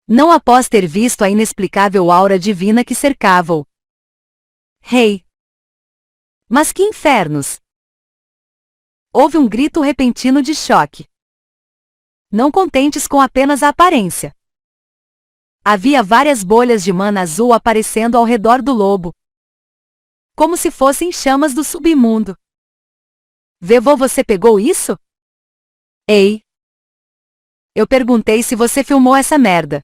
Não após ter visto a inexplicável aura divina que cercava-o. Rei! Mas que infernos! Houve um grito repentino de choque. Não contentes com apenas a aparência. Havia várias bolhas de mana azul aparecendo ao redor do lobo, como se fossem chamas do submundo. Vevô, você pegou isso? Ei! Eu perguntei se você filmou essa merda.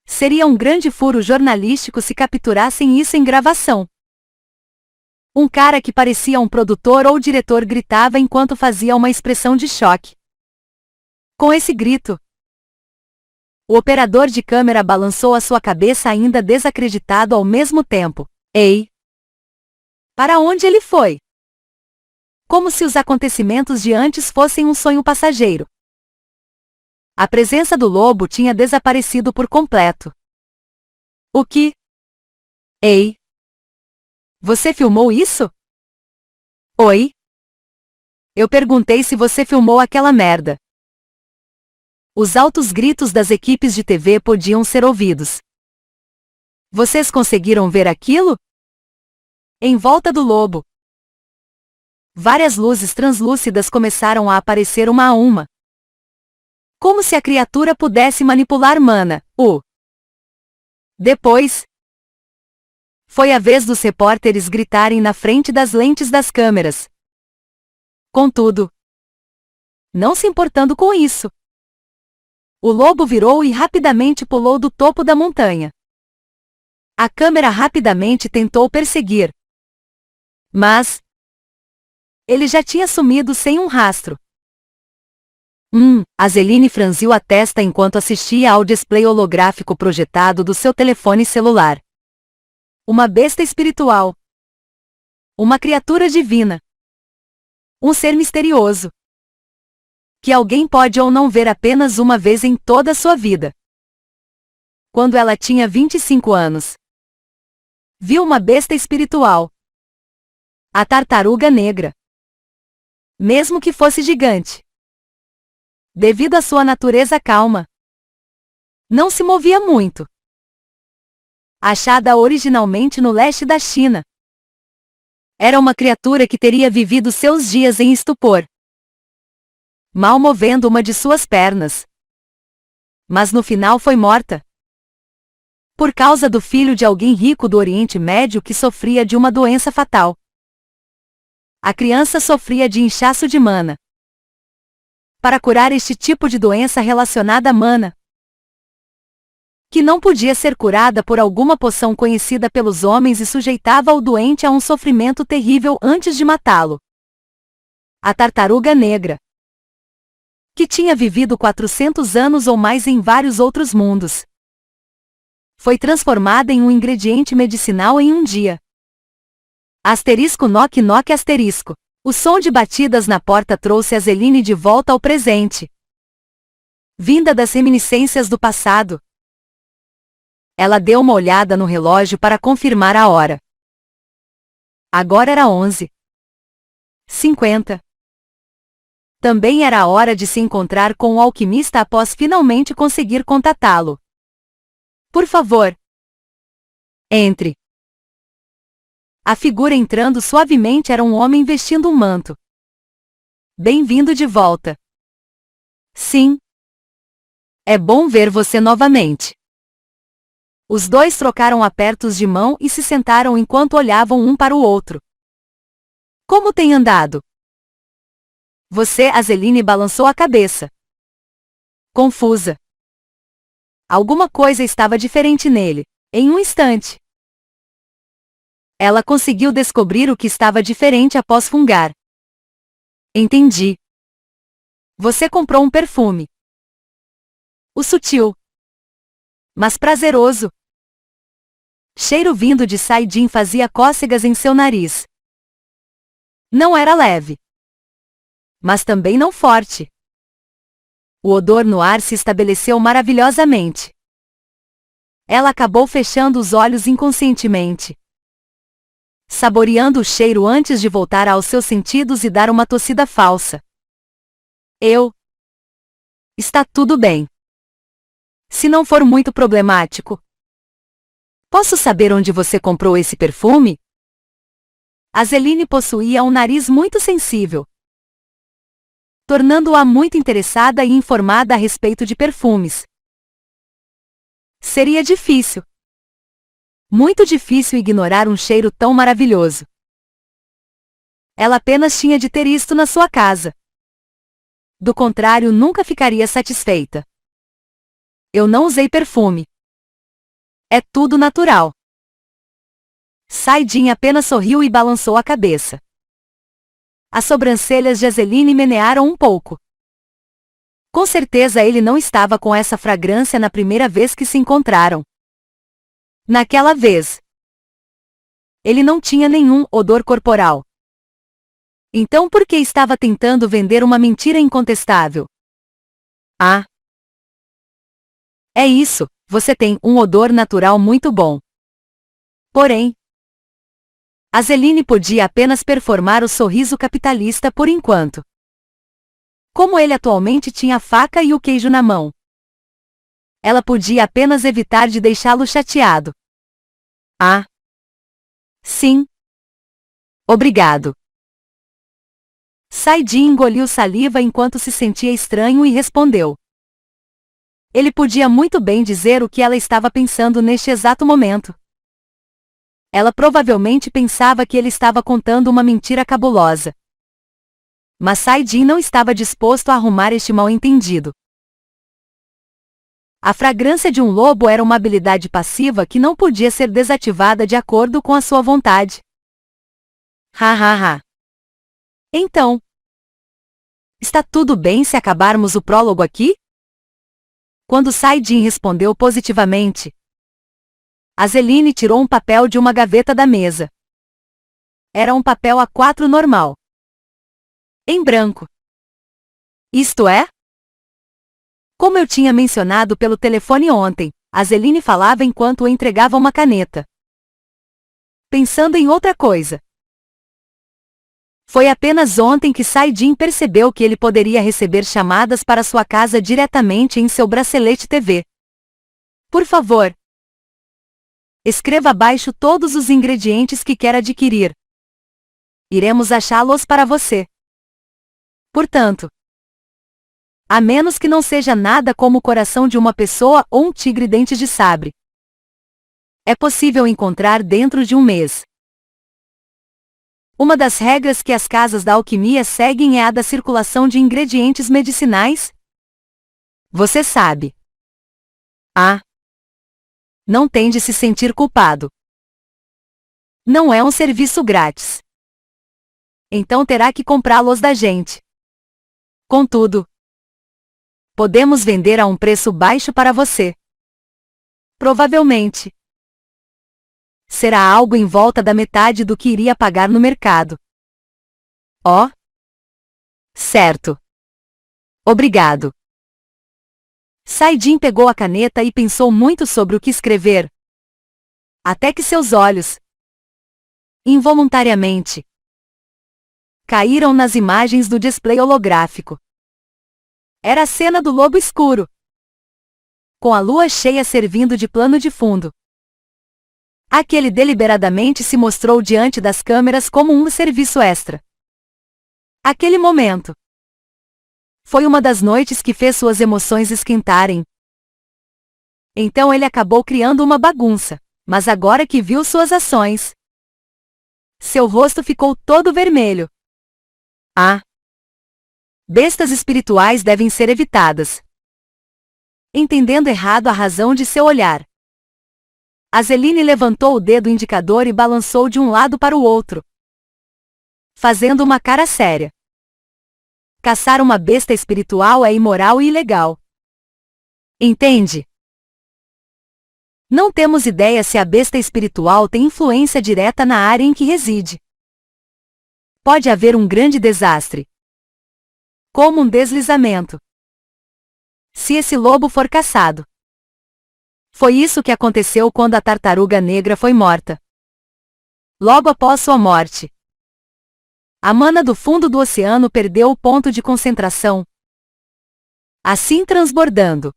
Seria um grande furo jornalístico se capturassem isso em gravação. Um cara que parecia um produtor ou diretor gritava enquanto fazia uma expressão de choque. Com esse grito, o operador de câmera balançou a sua cabeça ainda desacreditado ao mesmo tempo. Ei! Para onde ele foi? Como se os acontecimentos de antes fossem um sonho passageiro. A presença do lobo tinha desaparecido por completo. O que? Ei! Você filmou isso? Oi? Eu perguntei se você filmou aquela merda. Os altos gritos das equipes de TV podiam ser ouvidos. Vocês conseguiram ver aquilo? Em volta do lobo, várias luzes translúcidas começaram a aparecer uma a uma. Como se a criatura pudesse manipular mana. Depois, foi a vez dos repórteres gritarem na frente das lentes das câmeras. Contudo, não se importando com isso, o lobo virou e rapidamente pulou do topo da montanha. A câmera rapidamente tentou perseguir, mas ele já tinha sumido sem um rastro. Azeline franziu a testa enquanto assistia ao display holográfico projetado do seu telefone celular. Uma besta espiritual. Uma criatura divina. Um ser misterioso, que alguém pode ou não ver apenas uma vez em toda a sua vida. Quando ela tinha 25 anos, viu uma besta espiritual. A tartaruga negra. Mesmo que fosse gigante, devido à sua natureza calma, não se movia muito. Achada originalmente no leste da China, era uma criatura que teria vivido seus dias em estupor, mal movendo uma de suas pernas. Mas no final foi morta, por causa do filho de alguém rico do Oriente Médio que sofria de uma doença fatal. A criança sofria de inchaço de mana. Para curar este tipo de doença relacionada à mana, que não podia ser curada por alguma poção conhecida pelos homens e sujeitava o doente a um sofrimento terrível antes de matá-lo. A tartaruga negra, que tinha vivido 400 anos ou mais em vários outros mundos, foi transformada em um ingrediente medicinal em um dia. Asterisco knock knock asterisco. O som de batidas na porta trouxe Azeline de volta ao presente, vinda das reminiscências do passado. Ela deu uma olhada no relógio para confirmar a hora. Agora era 11h50. Também era a hora de se encontrar com o alquimista após finalmente conseguir contatá-lo. Por favor, entre. A figura entrando suavemente era um homem vestindo um manto. Bem-vindo de volta. Sim. É bom ver você novamente. Os dois trocaram apertos de mão e se sentaram enquanto olhavam um para o outro. Como tem andado? Você, Azeline balançou a cabeça, confusa. Alguma coisa estava diferente nele. Em um instante, ela conseguiu descobrir o que estava diferente após fungar. Entendi. Você comprou um perfume. O sutil, mas prazeroso. Cheiro vindo de Saidin fazia cócegas em seu nariz. Não era leve, mas também não forte. O odor no ar se estabeleceu maravilhosamente. Ela acabou fechando os olhos inconscientemente, saboreando o cheiro antes de voltar aos seus sentidos e dar uma tossida falsa. Está tudo bem. Se não for muito problemático. Posso saber onde você comprou esse perfume? Azeline possuía um nariz muito sensível, tornando-a muito interessada e informada a respeito de perfumes. Seria difícil. Muito difícil ignorar um cheiro tão maravilhoso. Ela apenas tinha de ter isto na sua casa. Do contrário, nunca ficaria satisfeita. Eu não usei perfume. É tudo natural. Saidin apenas sorriu e balançou a cabeça. As sobrancelhas de Azeline menearam um pouco. Com certeza ele não estava com essa fragrância na primeira vez que se encontraram. Naquela vez, ele não tinha nenhum odor corporal. Então por que estava tentando vender uma mentira incontestável? Ah! É isso, você tem um odor natural muito bom. Porém, Azeline podia apenas performar o sorriso capitalista por enquanto. Como ele atualmente tinha a faca e o queijo na mão, ela podia apenas evitar de deixá-lo chateado. Ah! Sim. Obrigado. Saidin engoliu saliva enquanto se sentia estranho e respondeu. Ele podia muito bem dizer o que ela estava pensando neste exato momento. Ela provavelmente pensava que ele estava contando uma mentira cabulosa. Mas Saidin não estava disposto a arrumar este mal-entendido. A fragrância de um lobo era uma habilidade passiva que não podia ser desativada de acordo com a sua vontade. Ha. Então, está tudo bem se acabarmos o prólogo aqui? Quando Saidin respondeu positivamente, Azeline tirou um papel de uma gaveta da mesa. Era um papel A4 normal, em branco. Isto é? Como eu tinha mencionado pelo telefone ontem, Azeline falava enquanto entregava uma caneta. Pensando em outra coisa. Foi apenas ontem que Saidin percebeu que ele poderia receber chamadas para sua casa diretamente em seu bracelete TV. Por favor, escreva abaixo todos os ingredientes que quer adquirir. Iremos achá-los para você. Portanto, a menos que não seja nada como o coração de uma pessoa ou um tigre dentes de sabre, é possível encontrar dentro de um mês. Uma das regras que as casas da alquimia seguem é a da circulação de ingredientes medicinais. Você sabe. Ah! Não tem de se sentir culpado. Não é um serviço grátis. Então terá que comprá-los da gente. Contudo, podemos vender a um preço baixo para você. Provavelmente será algo em volta da metade do que iria pagar no mercado. Oh? Certo. Obrigado. Saidin pegou a caneta e pensou muito sobre o que escrever. Até que seus olhos, involuntariamente, caíram nas imagens do display holográfico. Era a cena do lobo escuro, com a lua cheia servindo de plano de fundo. Aquele deliberadamente se mostrou diante das câmeras como um serviço extra. Aquele momento foi uma das noites que fez suas emoções esquentarem. Então ele acabou criando uma bagunça, mas agora que viu suas ações, seu rosto ficou todo vermelho. Ah! Bestas espirituais devem ser evitadas. Entendendo errado a razão de seu olhar, Azeline levantou o dedo indicador e balançou de um lado para o outro, fazendo uma cara séria. Caçar uma besta espiritual é imoral e ilegal. Entende? Não temos ideia se a besta espiritual tem influência direta na área em que reside. Pode haver um grande desastre, como um deslizamento, se esse lobo for caçado. Foi isso que aconteceu quando a tartaruga negra foi morta. Logo após sua morte, a mana do fundo do oceano perdeu o ponto de concentração, assim transbordando,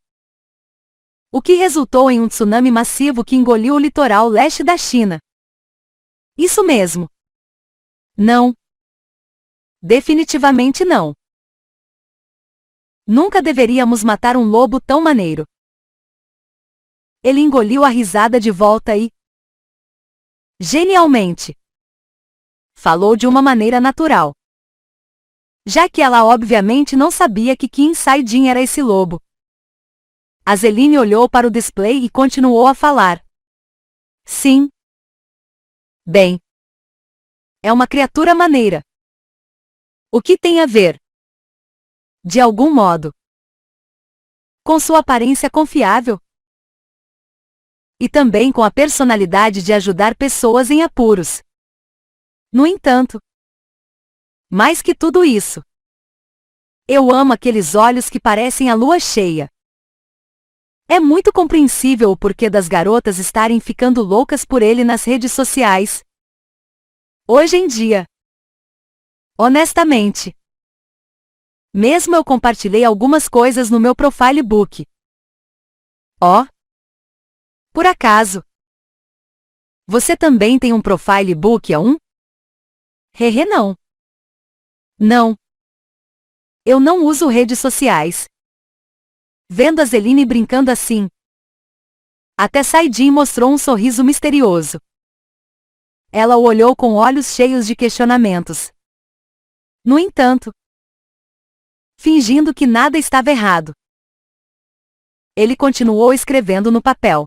o que resultou em um tsunami massivo que engoliu o litoral leste da China. Isso mesmo. Não. Definitivamente não. Nunca deveríamos matar um lobo tão maneiro. Ele engoliu a risada de volta e, genialmente, falou de uma maneira natural, já que ela obviamente não sabia que Kim Sai-jin era esse lobo. Azeline olhou para o display e continuou a falar. Sim. Bem. É uma criatura maneira. O que tem a ver? De algum modo, com sua aparência confiável. E também com a personalidade de ajudar pessoas em apuros. No entanto, mais que tudo isso, eu amo aqueles olhos que parecem a lua cheia. É muito compreensível o porquê das garotas estarem ficando loucas por ele nas redes sociais. Hoje em dia. Honestamente. Mesmo eu compartilhei algumas coisas no meu profile book. Oh! Por acaso? Você também tem um profile book A1? Hehe, não. Não. Eu não uso redes sociais. Vendo a Azeline brincando assim, até Sai-jin mostrou um sorriso misterioso. Ela o olhou com olhos cheios de questionamentos. No entanto, fingindo que nada estava errado, ele continuou escrevendo no papel.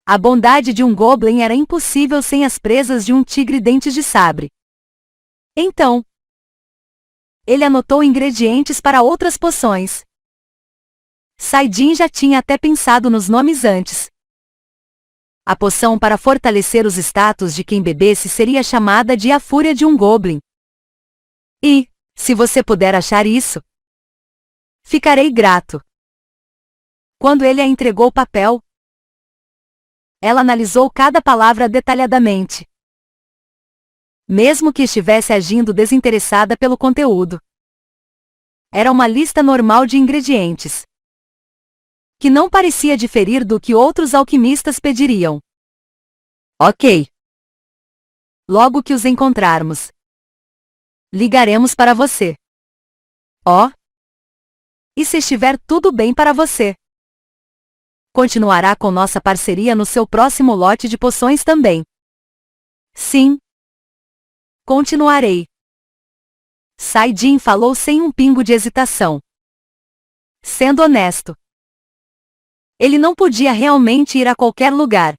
A bondade de um goblin era impossível sem as presas de um tigre dentes de sabre. Então, ele anotou ingredientes para outras poções. Sai-jin já tinha até pensado nos nomes antes. A poção para fortalecer os status de quem bebesse seria chamada de A Fúria de um Goblin. E, se você puder achar isso, ficarei grato. Quando ele a entregou o papel, ela analisou cada palavra detalhadamente. Mesmo que estivesse agindo desinteressada pelo conteúdo. Era uma lista normal de ingredientes, que não parecia diferir do que outros alquimistas pediriam. Ok. Logo que os encontrarmos, ligaremos para você. Oh! E se estiver tudo bem para você? Continuará com nossa parceria no seu próximo lote de poções também. Sim. Continuarei. Sai-jin falou sem um pingo de hesitação. Sendo honesto, ele não podia realmente ir a qualquer lugar,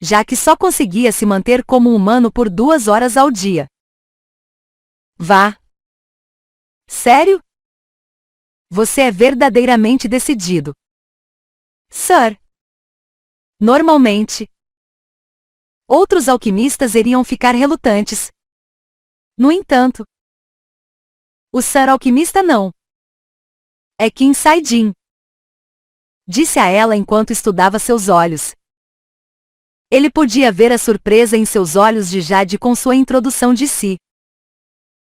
já que só conseguia se manter como um humano por 2 horas ao dia. Vá. Sério? Você é verdadeiramente decidido. Sir. Normalmente, outros alquimistas iriam ficar relutantes. No entanto, o Sir alquimista não. É Kim Sai-jin. Disse a ela enquanto estudava seus olhos. Ele podia ver a surpresa em seus olhos de Jade com sua introdução de si.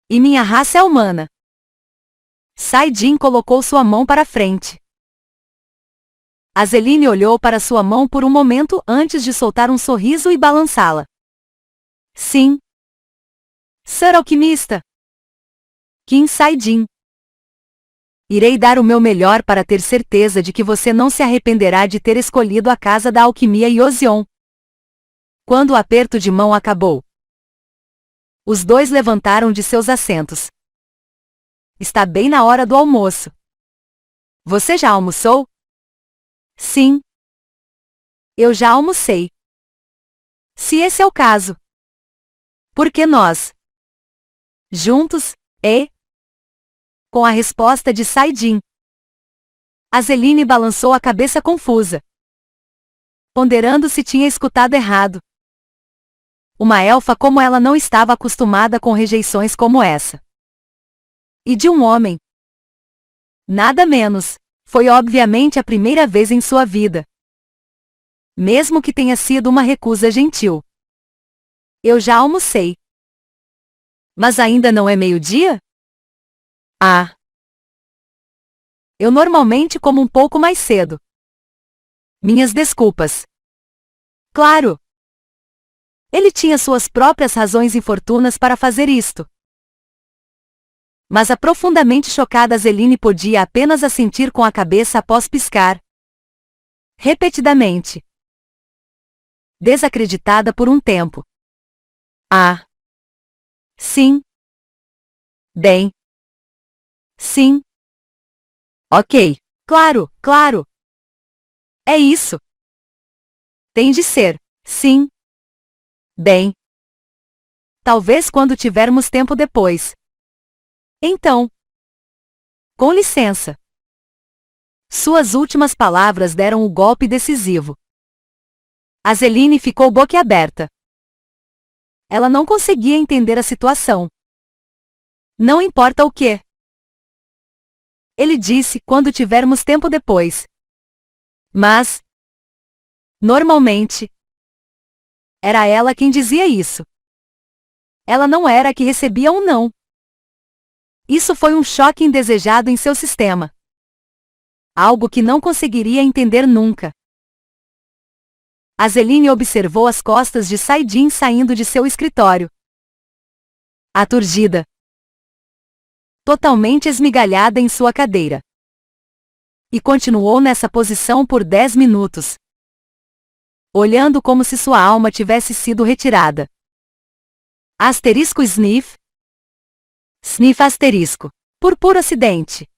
E minha raça é humana. Sai-jin colocou sua mão para frente. Azeline olhou para sua mão por um momento antes de soltar um sorriso e balançá-la. Sim. Sir alquimista. Kim Sai-jin. Irei dar o meu melhor para ter certeza de que você não se arrependerá de ter escolhido a Casa da Alquimia Yosion. Quando o aperto de mão acabou, os dois levantaram de seus assentos. Está bem na hora do almoço. Você já almoçou? Sim. Eu já almocei. Se esse é o caso, por que nós, juntos, com a resposta de Sai-jin, Azeline balançou a cabeça confusa. ponderando se tinha escutado errado. Uma elfa como ela não estava acostumada com rejeições como essa. E de um homem. Nada menos. Foi obviamente a primeira vez em sua vida. Mesmo que tenha sido uma recusa gentil. Eu já almocei. Mas ainda não é meio-dia? Ah. Eu normalmente como um pouco mais cedo. Minhas desculpas. Claro. Ele tinha suas próprias razões infortunas para fazer isto. Mas a profundamente chocada Zeline podia apenas assentir com a cabeça após piscar. Repetidamente. Desacreditada por um tempo. Ah. Sim. Bem. Sim. Ok. Claro, claro. É isso. Tem de ser. Sim. Bem. Talvez quando tivermos tempo depois. Então. Com licença. Suas últimas palavras deram o golpe decisivo. A Zeline ficou boquiaberta. Ela não conseguia entender a situação. Não importa o que. Ele disse quando tivermos tempo depois. Mas, normalmente, era ela quem dizia isso. Ela não era a que recebia um não. Isso foi um choque indesejado em seu sistema. Algo que não conseguiria entender nunca. A Zeline observou as costas de Saidin saindo de seu escritório. Aturdida. Totalmente esmigalhada em sua cadeira. E continuou nessa posição por 10 minutos. Olhando como se sua alma tivesse sido retirada. Asterisco sniff. Sniff asterisco. Por puro acidente.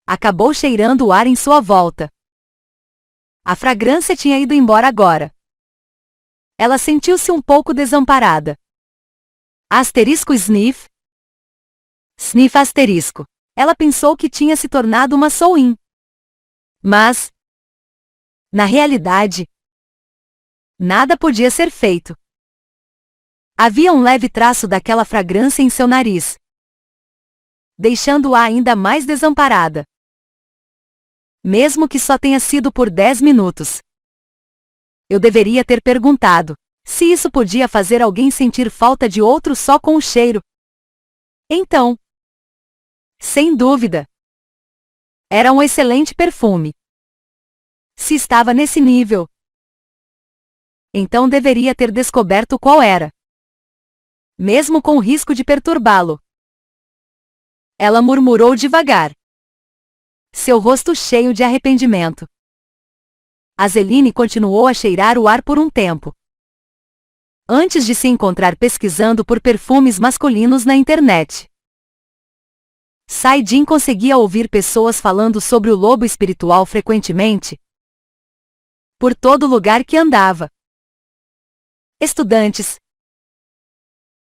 Acabou cheirando o ar em sua volta. A fragrância tinha ido embora agora. Ela sentiu-se um pouco desamparada. Asterisco sniff. Sniff asterisco. Ela pensou que tinha se tornado uma soul-in. Mas, na realidade, nada podia ser feito. Havia um leve traço daquela fragrância em seu nariz, deixando-a ainda mais desamparada. Mesmo que só tenha sido por 10 minutos. Eu deveria ter perguntado se isso podia fazer alguém sentir falta de outro só com o cheiro. Então, sem dúvida, era um excelente perfume. Se estava nesse nível, então deveria ter descoberto qual era. Mesmo com o risco de perturbá-lo. Ela murmurou devagar. Seu rosto cheio de arrependimento. A Zeline continuou a cheirar o ar por um tempo. Antes de se encontrar pesquisando por perfumes masculinos na internet. Saidin conseguia ouvir pessoas falando sobre o lobo espiritual frequentemente. Por todo lugar que andava. Estudantes,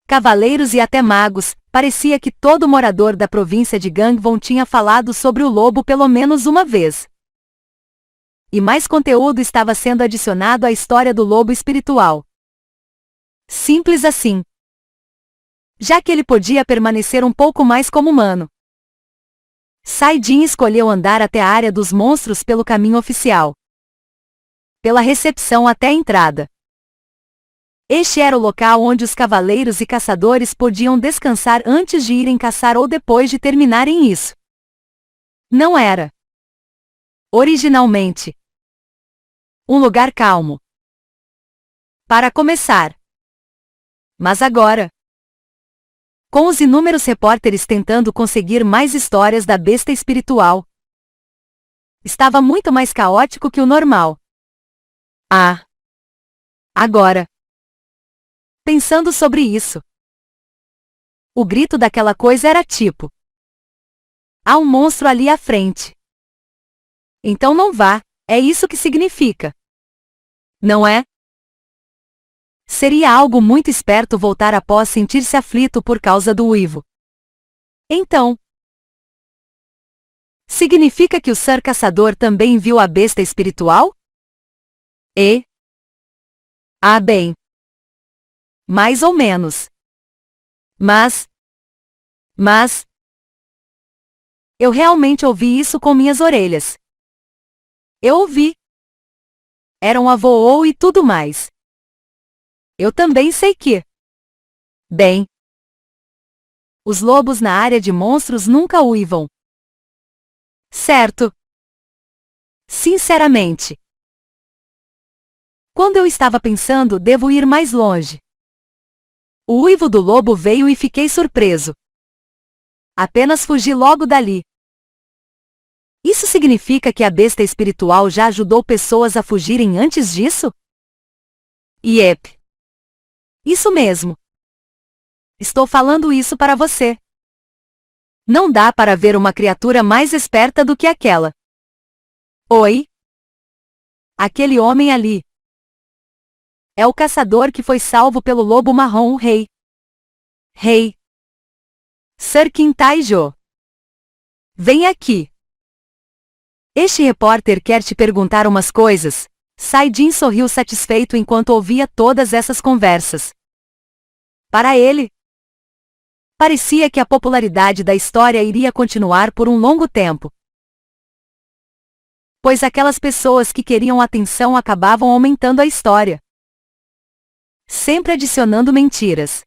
cavaleiros e até magos, parecia que todo morador da província de Gangwon tinha falado sobre o lobo pelo menos uma vez. E mais conteúdo estava sendo adicionado à história do lobo espiritual. Simples assim. Já que ele podia permanecer um pouco mais como humano. Saidin escolheu andar até a área dos monstros pelo caminho oficial. Pela recepção até a entrada. Este era o local onde os cavaleiros e caçadores podiam descansar antes de irem caçar ou depois de terminarem isso. Não era, originalmente, um lugar calmo. Para começar. Mas agora, com os inúmeros repórteres tentando conseguir mais histórias da besta espiritual, estava muito mais caótico que o normal. Ah! Agora, pensando sobre isso, o grito daquela coisa era tipo: há um monstro ali à frente. Então não vá, é isso que significa. Não é? Seria algo muito esperto voltar após sentir-se aflito por causa do uivo. Então, significa que o Sr. Caçador também viu a besta espiritual? E? Ah, bem. Mais ou menos. Mas. Eu realmente ouvi isso com minhas orelhas. Eu ouvi. Era um avô e tudo mais. Eu também sei que. Bem. Os lobos na área de monstros nunca uivam. Certo. Sinceramente. Quando eu estava pensando, devo ir mais longe. O uivo do lobo veio e fiquei surpreso. Apenas fugi logo dali. Isso significa que a besta espiritual já ajudou pessoas a fugirem antes disso? Yep. Isso mesmo. Estou falando isso para você. Não dá para ver uma criatura mais esperta do que aquela. Oi? Aquele homem ali. É o caçador que foi salvo pelo lobo marrom, o rei. Rei. Sir Quintaijo. Vem aqui. Este repórter quer te perguntar umas coisas. Saidin sorriu satisfeito enquanto ouvia todas essas conversas. Para ele, parecia que a popularidade da história iria continuar por um longo tempo. Pois aquelas pessoas que queriam atenção acabavam aumentando a história. Sempre adicionando mentiras.